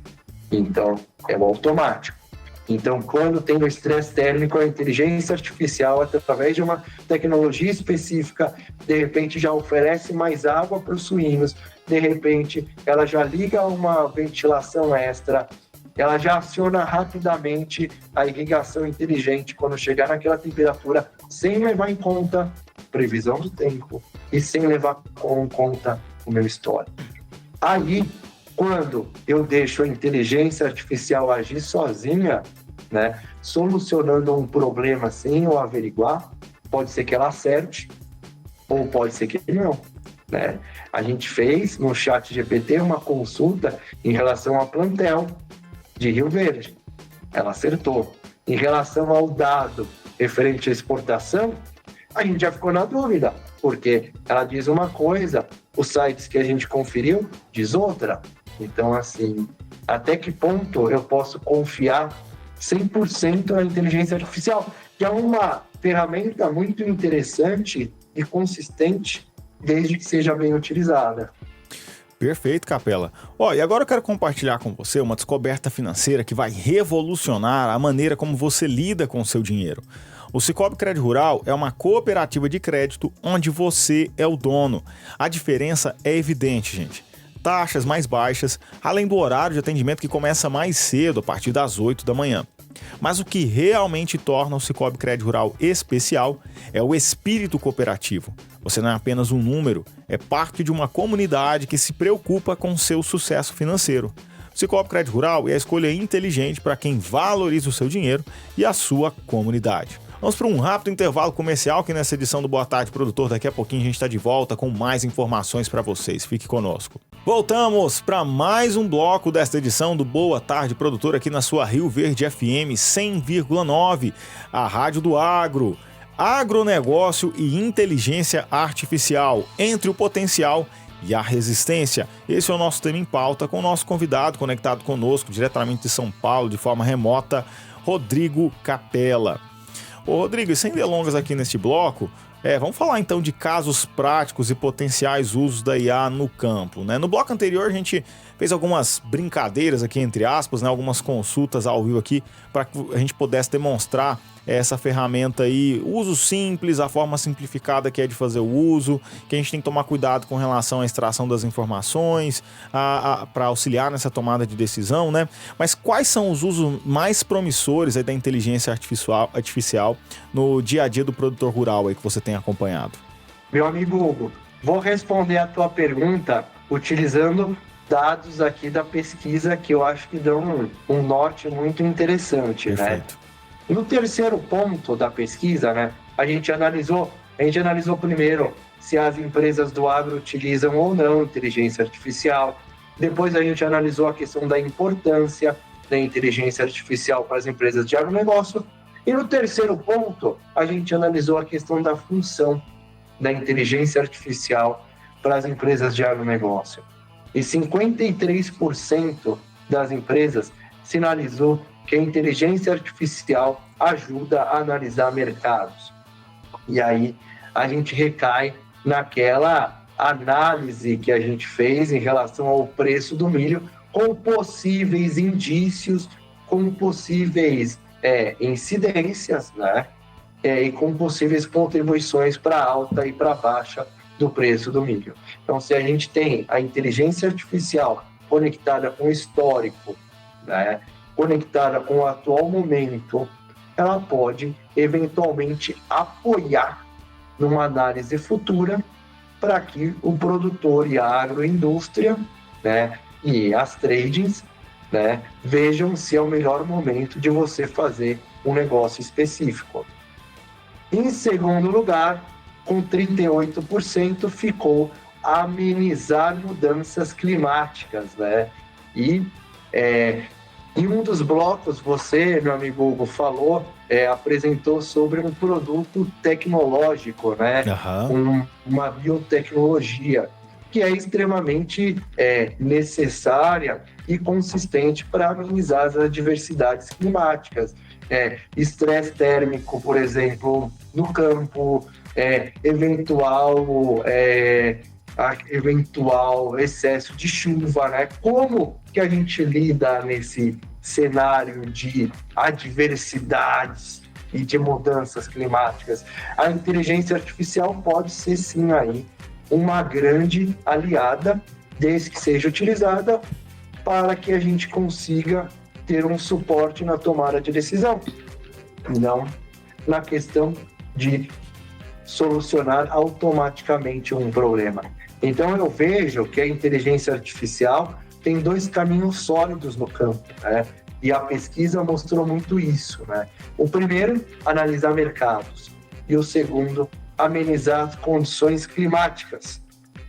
Então, é o automático. Então, quando tem o estresse térmico, a inteligência artificial, através de uma tecnologia específica, de repente já oferece mais água para os suínos, de repente ela já liga uma ventilação extra, ela já aciona rapidamente a irrigação inteligente quando chegar naquela temperatura, sem levar em conta previsão do tempo e sem levar em conta o meu histórico. Aí, quando eu deixo a inteligência artificial agir sozinha, né, solucionando um problema sem eu averiguar, pode ser que ela acerte ou pode ser que não, né? A gente fez no ChatGPT uma consulta em relação a plantel de Rio Verde. Ela acertou. Em relação ao dado referente à exportação, a gente já ficou na dúvida, porque ela diz uma coisa, os sites que a gente conferiu diz outra. Então, assim, até que ponto eu posso confiar 100% na inteligência artificial, que é uma ferramenta muito interessante e consistente, desde que seja bem utilizada. Perfeito, Capela. E agora eu quero compartilhar com você uma descoberta financeira que vai revolucionar a maneira como você lida com o seu dinheiro. O Sicoob Crédito Rural é uma cooperativa de crédito onde você é o dono. A diferença é evidente, gente. Taxas mais baixas, além do horário de atendimento que começa mais cedo, a partir das 8 da manhã. Mas o que realmente torna o Sicoob Crédito Rural especial é o espírito cooperativo. Você não é apenas um número, é parte de uma comunidade que se preocupa com seu sucesso financeiro. O Sicoob Crédito Rural é a escolha inteligente para quem valoriza o seu dinheiro e a sua comunidade. Vamos para um rápido intervalo comercial aqui nessa edição do Boa Tarde Produtor. Daqui a pouquinho a gente está de volta com mais informações para vocês. Fique conosco. Voltamos para mais um bloco desta edição do Boa Tarde Produtor aqui na sua Rio Verde FM 100,9, a Rádio do Agro. Agronegócio e inteligência artificial, entre o potencial e a resistência. Esse é o nosso tema em pauta com o nosso convidado conectado conosco diretamente de São Paulo, de forma remota, Rodrigo Capela. Rodrigo, e sem delongas aqui neste bloco, vamos falar então de casos práticos e potenciais usos da IA no campo, né? No bloco anterior a gente fez algumas brincadeiras aqui, entre aspas, né? Algumas consultas ao vivo aqui para que a gente pudesse demonstrar essa ferramenta aí, o uso simples, a forma simplificada que é de fazer o uso, que a gente tem que tomar cuidado com relação à extração das informações, para auxiliar nessa tomada de decisão, né? Mas quais são os usos mais promissores aí da inteligência artificial no dia a dia do produtor rural aí que você tem acompanhado? Meu amigo Hugo, vou responder a tua pergunta utilizando dados aqui da pesquisa que eu acho que dão um norte muito interessante. Perfeito. Né? No terceiro ponto da pesquisa, né, a gente analisou primeiro se as empresas do agro utilizam ou não inteligência artificial. Depois a gente analisou a questão da importância da inteligência artificial para as empresas de agronegócio. E no terceiro ponto, a gente analisou a questão da função da inteligência artificial para as empresas de agronegócio. E 53% das empresas sinalizou que a inteligência artificial ajuda a analisar mercados. E aí a gente recai naquela análise que a gente fez em relação ao preço do milho, com possíveis indícios, com possíveis incidências, né? E com possíveis contribuições para alta e para baixa do preço do milho. Então, se a gente tem a inteligência artificial conectada com o histórico, né, conectada com o atual momento, ela pode eventualmente apoiar numa análise futura para que o produtor e a agroindústria, né, e as tradings, né, vejam se é o melhor momento de você fazer um negócio específico. Em segundo lugar, com 38%, ficou amenizar mudanças climáticas, né? E em um dos blocos, você, meu amigo Hugo, falou, apresentou sobre um produto tecnológico, né? Uma biotecnologia que é extremamente necessária e consistente para amenizar as adversidades climáticas. Estresse térmico, por exemplo, no campo, eventual excesso de chuva, né? Como que a gente lida nesse cenário de adversidades e de mudanças climáticas? A inteligência artificial pode ser, sim, aí uma grande aliada, desde que seja utilizada para que a gente consiga ter um suporte na tomada de decisão, não na questão de solucionar automaticamente um problema. Então eu vejo que a inteligência artificial tem dois caminhos sólidos no campo, né? E a pesquisa mostrou muito isso, né? O primeiro, analisar mercados, e o segundo, amenizar as condições climáticas,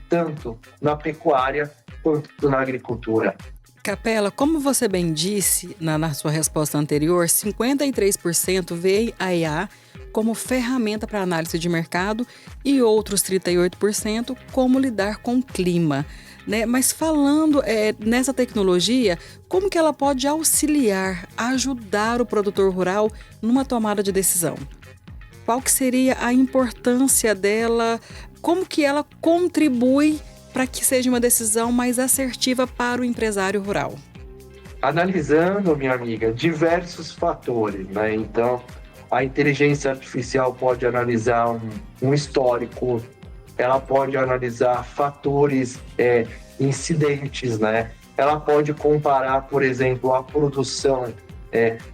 tanto na pecuária quanto na agricultura. Capela, como você bem disse na sua resposta anterior, 53% vê a IA como ferramenta para análise de mercado e outros 38% como lidar com o clima, né? Mas falando nessa tecnologia, como que ela pode auxiliar, ajudar o produtor rural numa tomada de decisão? Qual que seria a importância dela? Como que ela contribui para que seja uma decisão mais assertiva para o empresário rural? Analisando, minha amiga, diversos fatores, né? Então, a inteligência artificial pode analisar um histórico, ela pode analisar fatores incidentes, né? Ela pode comparar, por exemplo, a produção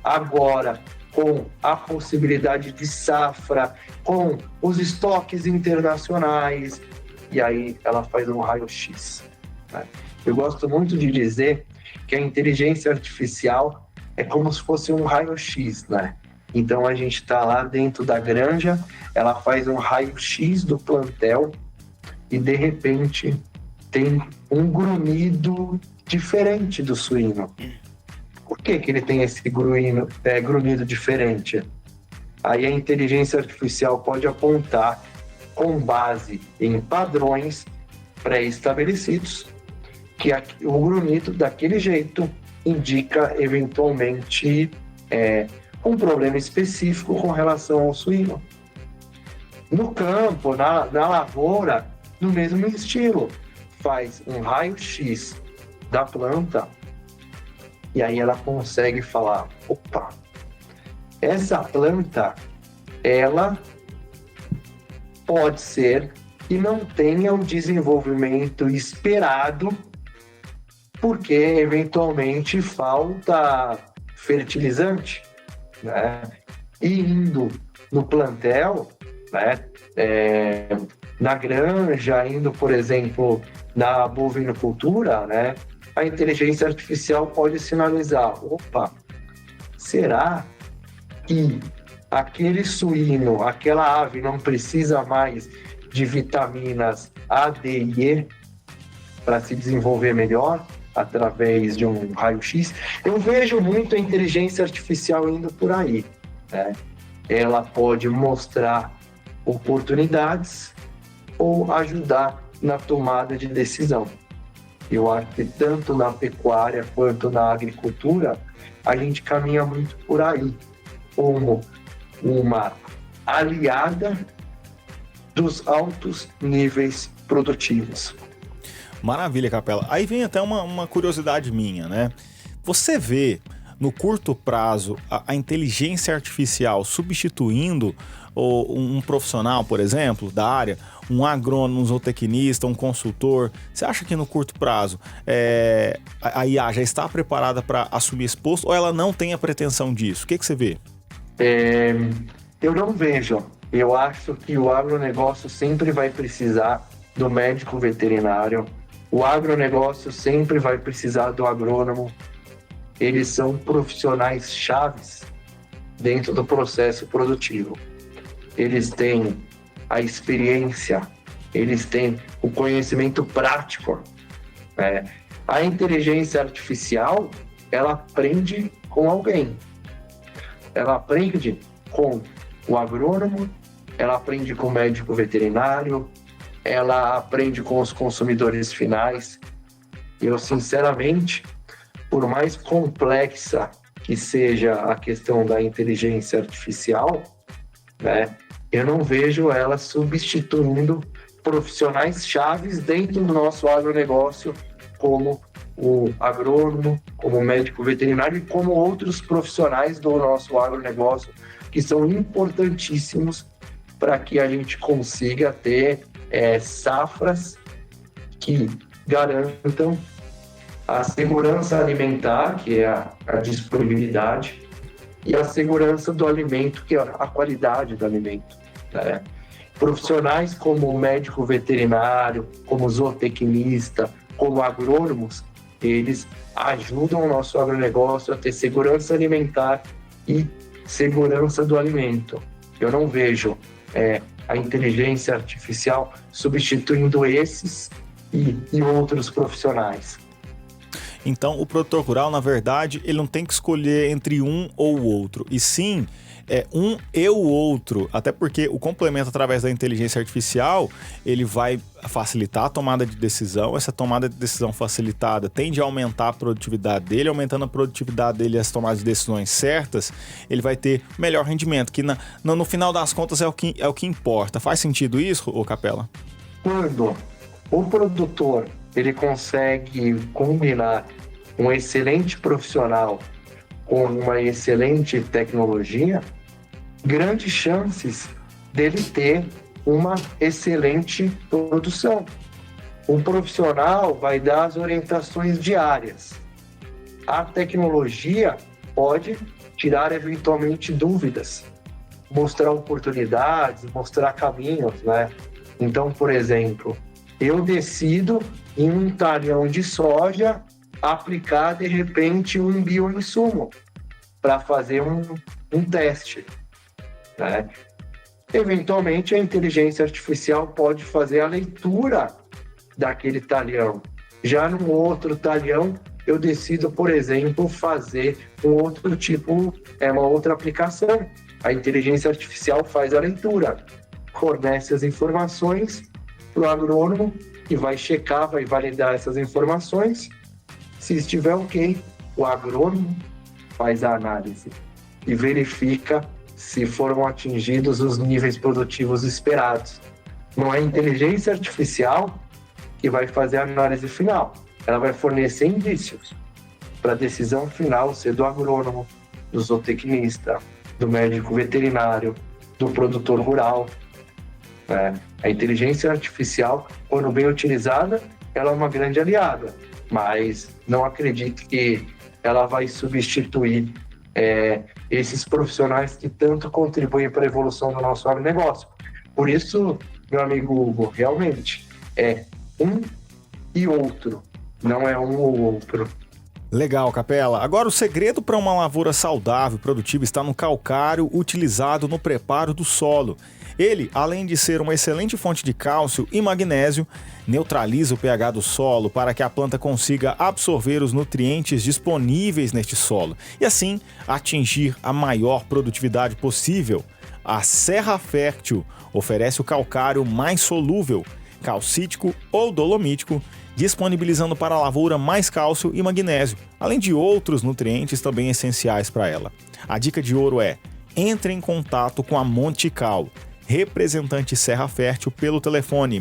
agora com a possibilidade de safra, com os estoques internacionais, e aí ela faz um raio-x, né? Eu gosto muito de dizer que a inteligência artificial é como se fosse um raio-x, né? Então a gente está lá dentro da granja, ela faz um raio-x do plantel e de repente tem um grunhido diferente do suíno. Por que ele tem esse grunhido diferente? Aí a inteligência artificial pode apontar com base em padrões pré-estabelecidos que o grunhido daquele jeito indica eventualmente um problema específico com relação ao suíno. No campo, na lavoura, no mesmo estilo, faz um raio-x da planta e aí ela consegue falar, opa, essa planta, ela pode ser que não tenha o desenvolvimento esperado porque eventualmente falta fertilizante, né? E indo no plantel, né? Na granja, indo, por exemplo, na bovinocultura, né? A inteligência artificial pode sinalizar, opa, será que aquele suíno, aquela ave não precisa mais de vitaminas A, D e E para se desenvolver melhor através de um raio-x? Eu vejo muito a inteligência artificial indo por aí. né? Ela pode mostrar oportunidades ou ajudar na tomada de decisão. Eu acho que tanto na pecuária quanto na agricultura, a gente caminha muito por aí, como uma aliada dos altos níveis produtivos. Maravilha, Capela. Aí vem até uma curiosidade minha, né? Você vê, no curto prazo, a inteligência artificial substituindo um profissional, por exemplo, da área, um agrônomo, um zootecnista, um consultor? Você acha que no curto prazo a IA já está preparada para assumir esse posto ou ela não tem a pretensão disso? O que você vê? Eu não vejo. Eu acho que o agronegócio sempre vai precisar do médico veterinário, o agronegócio sempre vai precisar do agrônomo. Eles são profissionais chaves dentro do processo produtivo. Eles têm a experiência, eles têm o conhecimento prático. A inteligência artificial, ela aprende com alguém. Ela aprende com o agrônomo, ela aprende com o médico veterinário, ela aprende com os consumidores finais. Eu, sinceramente, por mais complexa que seja a questão da inteligência artificial, eu não vejo ela substituindo profissionais chaves dentro do nosso agronegócio, como o agrônomo, como o médico veterinário e como outros profissionais do nosso agronegócio, que são importantíssimos para que a gente consiga ter safras que garantam a segurança alimentar, que é a disponibilidade, e a segurança do alimento, que é a qualidade do alimento. Profissionais como o médico veterinário, como o zootecnista, como agrônomos, eles ajudam o nosso agronegócio a ter segurança alimentar e segurança do alimento. Eu não vejo a inteligência artificial substituindo esses e outros profissionais. Então, o produtor rural, na verdade, ele não tem que escolher entre um ou o outro, e sim um e o outro, até porque o complemento através da inteligência artificial, ele vai facilitar a tomada de decisão. Essa tomada de decisão facilitada tende a aumentar a produtividade dele, aumentando a produtividade dele e as tomadas de decisões certas, ele vai ter melhor rendimento, que no final das contas é o que importa. Faz sentido isso, ô Capela? Quando o produtor ele consegue combinar um excelente profissional com uma excelente tecnologia, grandes chances dele ter uma excelente produção. O profissional vai dar as orientações diárias. A tecnologia pode tirar eventualmente dúvidas, mostrar oportunidades, mostrar caminhos, Então, por exemplo, eu decido em um talhão de soja aplicar de repente um bioinsumo para fazer um teste. Eventualmente a inteligência artificial pode fazer a leitura daquele talhão. Já no outro talhão eu decido, por exemplo, fazer um outro tipo, uma outra aplicação. A inteligência artificial faz a leitura, fornece as informações para o agrônomo e vai checar, vai validar essas informações. Se estiver ok, o agrônomo faz a análise e verifica se foram atingidos os níveis produtivos esperados. Não é a inteligência artificial que vai fazer a análise final. Ela vai fornecer indícios para a decisão final ser do agrônomo, do zootecnista, do médico veterinário, do produtor rural. A inteligência artificial, quando bem utilizada, ela é uma grande aliada, mas não acredito que ela vai substituir esses profissionais que tanto contribuem para a evolução do nosso agronegócio. Por isso, meu amigo Hugo, realmente é um e outro, não é um ou outro. Legal, Capela. Agora, o segredo para uma lavoura saudável e produtiva está no calcário utilizado no preparo do solo. Ele, além de ser uma excelente fonte de cálcio e magnésio, neutraliza o pH do solo para que a planta consiga absorver os nutrientes disponíveis neste solo e, assim, atingir a maior produtividade possível. A Serra Fértil oferece o calcário mais solúvel, calcítico ou dolomítico, disponibilizando para a lavoura mais cálcio e magnésio, além de outros nutrientes também essenciais para ela. A dica de ouro é: entre em contato com a Montical, representante Serra Fértil, pelo telefone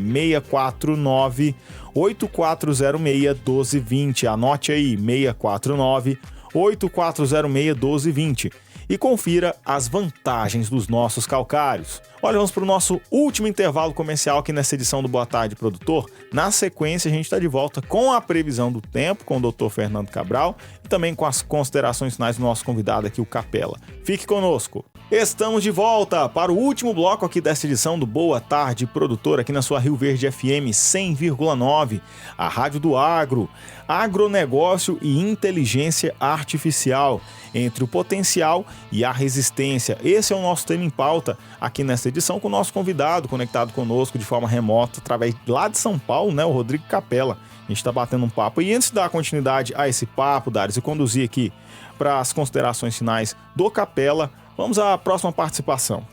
649-8406-1220. Anote aí, 649-8406-1220. E confira as vantagens dos nossos calcários. Olha, vamos para o nosso último intervalo comercial aqui nessa edição do Boa Tarde, Produtor. Na sequência, a gente está de volta com a previsão do tempo, com o Dr. Fernando Cabral, e também com as considerações finais do nosso convidado aqui, o Capela. Fique conosco. Estamos de volta para o último bloco aqui desta edição do Boa Tarde, Produtor, aqui na sua Rio Verde FM 100,9, a Rádio do Agro, agronegócio e inteligência artificial, entre o potencial e a resistência. Esse é o nosso tema em pauta aqui nesta edição, com o nosso convidado conectado conosco de forma remota, através lá de São Paulo, né, o Rodrigo Capela. A gente está batendo um papo. E antes de dar continuidade a esse papo, Dares, e conduzir aqui para as considerações finais do Capela, vamos à próxima participação.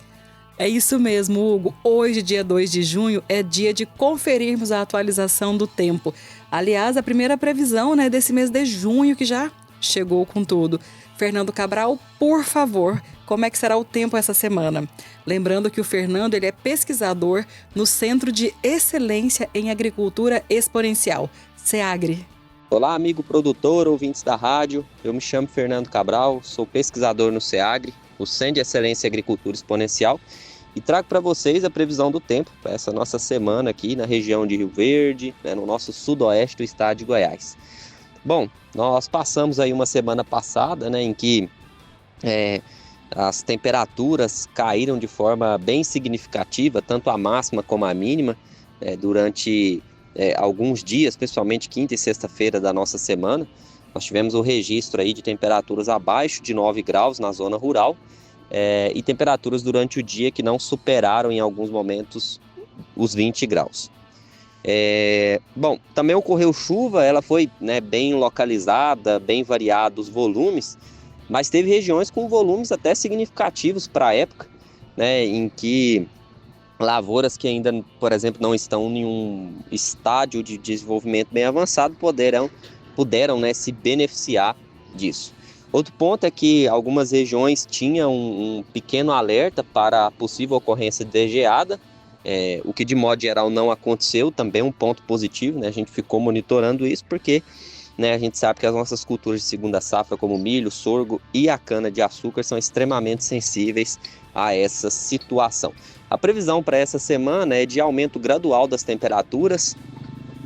É isso mesmo, Hugo. Hoje, dia 2 de junho, é dia de conferirmos a atualização do tempo. Aliás, a primeira previsão, né, desse mês de junho, que já chegou com tudo. Fernando Cabral, por favor, como é que será o tempo essa semana? Lembrando que o Fernando ele é pesquisador no Centro de Excelência em Agricultura Exponencial, CEAGRE. Olá, amigo produtor, ouvintes da rádio. Eu me chamo Fernando Cabral, sou pesquisador no CEAGRE, o Centro de Excelência em Agricultura Exponencial, e trago para vocês a previsão do tempo para essa nossa semana aqui na região de Rio Verde, né, no nosso sudoeste do estado de Goiás. Bom, nós passamos aí uma semana passada, né, em que as temperaturas caíram de forma bem significativa, tanto a máxima como a mínima, durante alguns dias, principalmente quinta e sexta-feira da nossa semana. Nós tivemos o registro aí de temperaturas abaixo de 9 graus na zona rural e temperaturas durante o dia que não superaram em alguns momentos os 20 graus. Bom, também ocorreu chuva, ela foi, né, bem localizada, bem variados os volumes, mas teve regiões com volumes até significativos para a época, né, em que lavouras que ainda, por exemplo, não estão em um estádio de desenvolvimento bem avançado puderam, né, se beneficiar disso. Outro ponto é que algumas regiões tinham um pequeno alerta para a possível ocorrência de geada, o que de modo geral não aconteceu, também um ponto positivo, né? A gente ficou monitorando isso porque, né, a gente sabe que as nossas culturas de segunda safra, como o milho, sorgo e a cana-de-açúcar, são extremamente sensíveis a essa situação. A previsão para essa semana é de aumento gradual das temperaturas,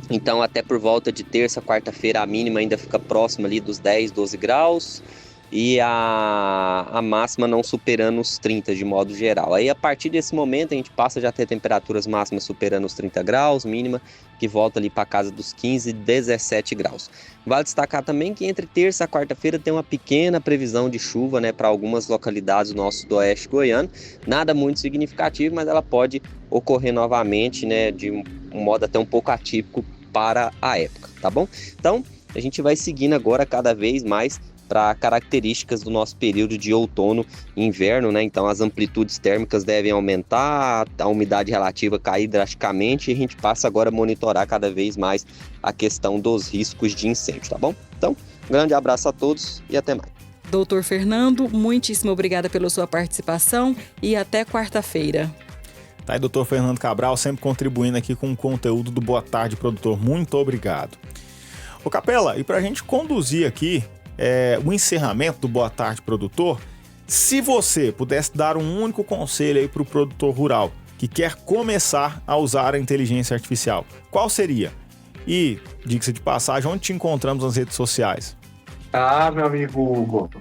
então até por volta de terça, quarta-feira, a mínima ainda fica próxima ali dos 10, 12 graus, e a máxima não superando os 30 de modo geral. Aí a partir desse momento a gente passa já a ter temperaturas máximas superando os 30 graus, mínima que volta ali para casa dos 15, 17 graus. Vale destacar também que entre terça e quarta-feira tem uma pequena previsão de chuva, né, para algumas localidades do nosso sudoeste goiano, nada muito significativo, mas ela pode ocorrer novamente, né, de um modo até um pouco atípico para a época, tá bom? Então a gente vai seguindo agora cada vez mais para características do nosso período de outono e inverno, né? Então as amplitudes térmicas devem aumentar, a umidade relativa cair drasticamente, e a gente passa agora a monitorar cada vez mais a questão dos riscos de incêndio, tá bom? Então, um grande abraço a todos e até mais. Doutor Fernando, muitíssimo obrigada pela sua participação e até quarta-feira. Tá aí, doutor Fernando Cabral, sempre contribuindo aqui com o conteúdo do Boa Tarde, Produtor. Muito obrigado. Ô Capela, e para a gente conduzir aqui o encerramento do Boa Tarde, Produtor, se você pudesse dar um único conselho aí para o produtor rural que quer começar a usar a inteligência artificial, qual seria? E, diga-se de passagem, onde te encontramos nas redes sociais? Meu amigo Hugo,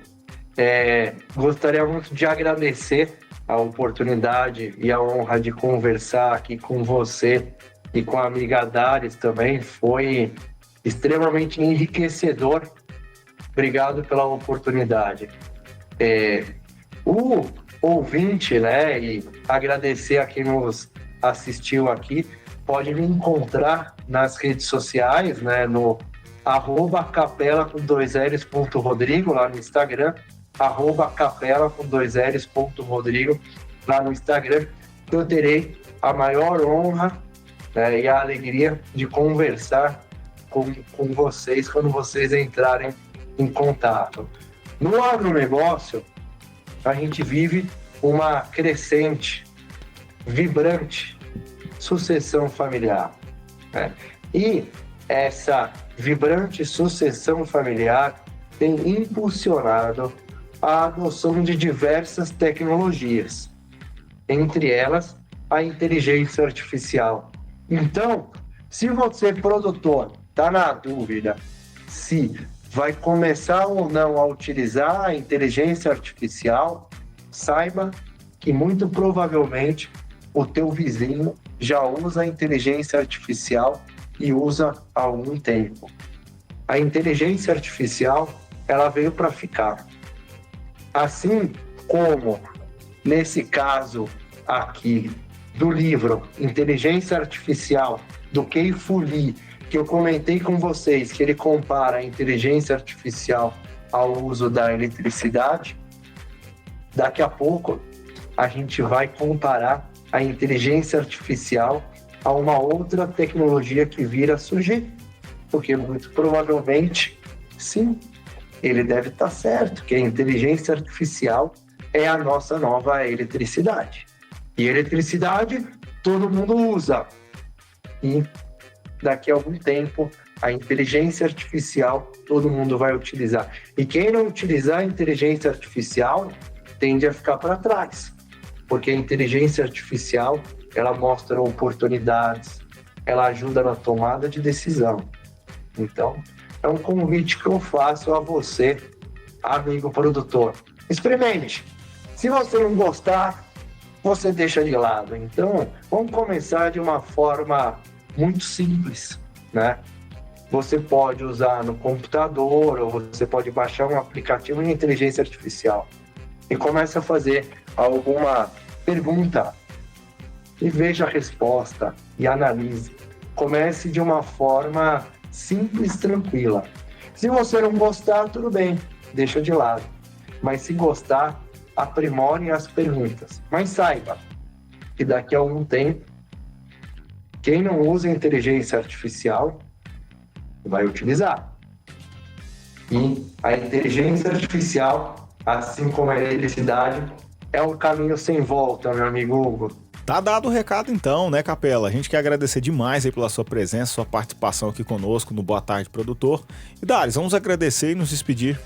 gostaria muito de agradecer a oportunidade e a honra de conversar aqui com você e com a amiga Dares também. Foi extremamente enriquecedor Obrigado pela oportunidade. O ouvinte, né, e agradecer a quem nos assistiu aqui, pode me encontrar nas redes sociais, né, no @capela_Rodrigo lá no Instagram, @capela_Rodrigo lá no Instagram. Eu terei a maior honra, né, e a alegria de conversar com vocês quando vocês entrarem em contato. No agronegócio, a gente vive uma crescente, vibrante sucessão familiar, né? E essa vibrante sucessão familiar tem impulsionado a adoção de diversas tecnologias, entre elas a inteligência artificial. Então, se você, produtor, está na dúvida se vai começar ou não a utilizar a inteligência artificial, saiba que muito provavelmente o teu vizinho já usa a inteligência artificial e usa há algum tempo. A inteligência artificial, ela veio para ficar. Assim como, nesse caso aqui, do livro Inteligência Artificial, do Kei-Fu Lee, que eu comentei com vocês, que ele compara a inteligência artificial ao uso da eletricidade, daqui a pouco a gente vai comparar a inteligência artificial a uma outra tecnologia que vir a surgir, porque muito provavelmente, sim, ele deve estar certo, que a inteligência artificial é a nossa nova eletricidade. E eletricidade todo mundo usa. E daqui a algum tempo, a inteligência artificial todo mundo vai utilizar. E quem não utilizar a inteligência artificial tende a ficar para trás, porque a inteligência artificial, ela mostra oportunidades, ela ajuda na tomada de decisão. Então, é um convite que eu faço a você, amigo produtor. Experimente. Se você não gostar, você deixa de lado. Então, vamos começar de uma forma muito simples, né? Você pode usar no computador ou você pode baixar um aplicativo de inteligência artificial e começa a fazer alguma pergunta e veja a resposta e analise. Comece de uma forma simples, tranquila. Se você não gostar, tudo bem, deixa de lado. Mas se gostar, aprimore as perguntas. Mas saiba que daqui a algum tempo, quem não usa inteligência artificial vai utilizar. E a inteligência artificial, assim como a eletricidade, é um caminho sem volta, meu amigo Hugo. Tá dado o recado então, né, Capela? A gente quer agradecer demais aí pela sua presença, sua participação aqui conosco no Boa Tarde Produtor. E Dares, vamos agradecer e nos despedir.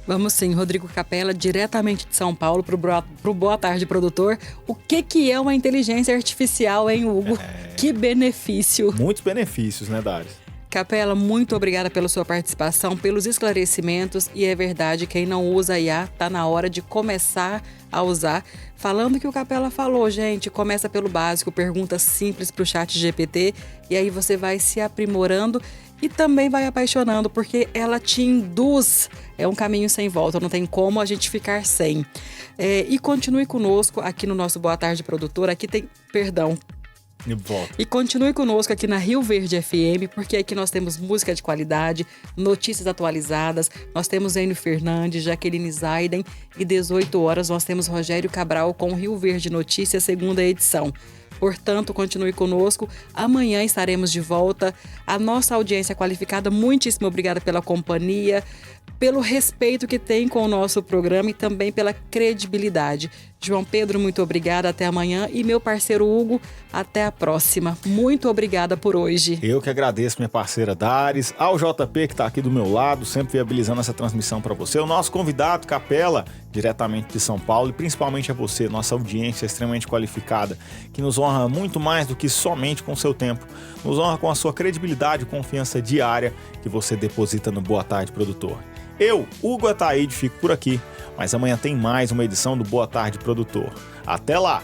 Vamos sim, Rodrigo Capela, diretamente de São Paulo pro Boa Tarde Produtor. O que é uma inteligência artificial, hein, Hugo? Que benefício! Muitos benefícios, né, Dares? Capela, muito obrigada pela sua participação, pelos esclarecimentos. E é verdade, quem não usa IA, tá na hora de começar a usar. Falando que o Capela falou, gente, começa pelo básico, pergunta simples pro ChatGPT, e aí você vai se aprimorando e também vai apaixonando, porque ela te induz. É um caminho sem volta, não tem como a gente ficar sem. E continue conosco aqui no nosso Boa Tarde Produtor. Aqui tem, E continue conosco aqui na Rio Verde FM, porque aqui nós temos música de qualidade, notícias atualizadas, nós temos Enio Fernandes, Jaqueline Zaiden e 18 horas nós temos Rogério Cabral com Rio Verde Notícias, segunda edição. Portanto, continue conosco. Amanhã estaremos de volta. A nossa audiência qualificada, muitíssimo obrigada pela companhia, pelo respeito que tem com o nosso programa e também pela credibilidade. João Pedro, muito obrigada. Até amanhã. E meu parceiro Hugo, até a próxima. Muito obrigada por hoje. Eu que agradeço, minha parceira Dares, ao JP que está aqui do meu lado, sempre viabilizando essa transmissão para você. O nosso convidado, Capela, diretamente de São Paulo, e principalmente a você, nossa audiência extremamente qualificada, que nos honra muito mais do que somente com o seu tempo. Nos honra com a sua credibilidade e confiança diária que você deposita no Boa Tarde Produtor. Eu, Hugo Ataíde, fico por aqui, mas amanhã tem mais uma edição do Boa Tarde Produtor. Até lá!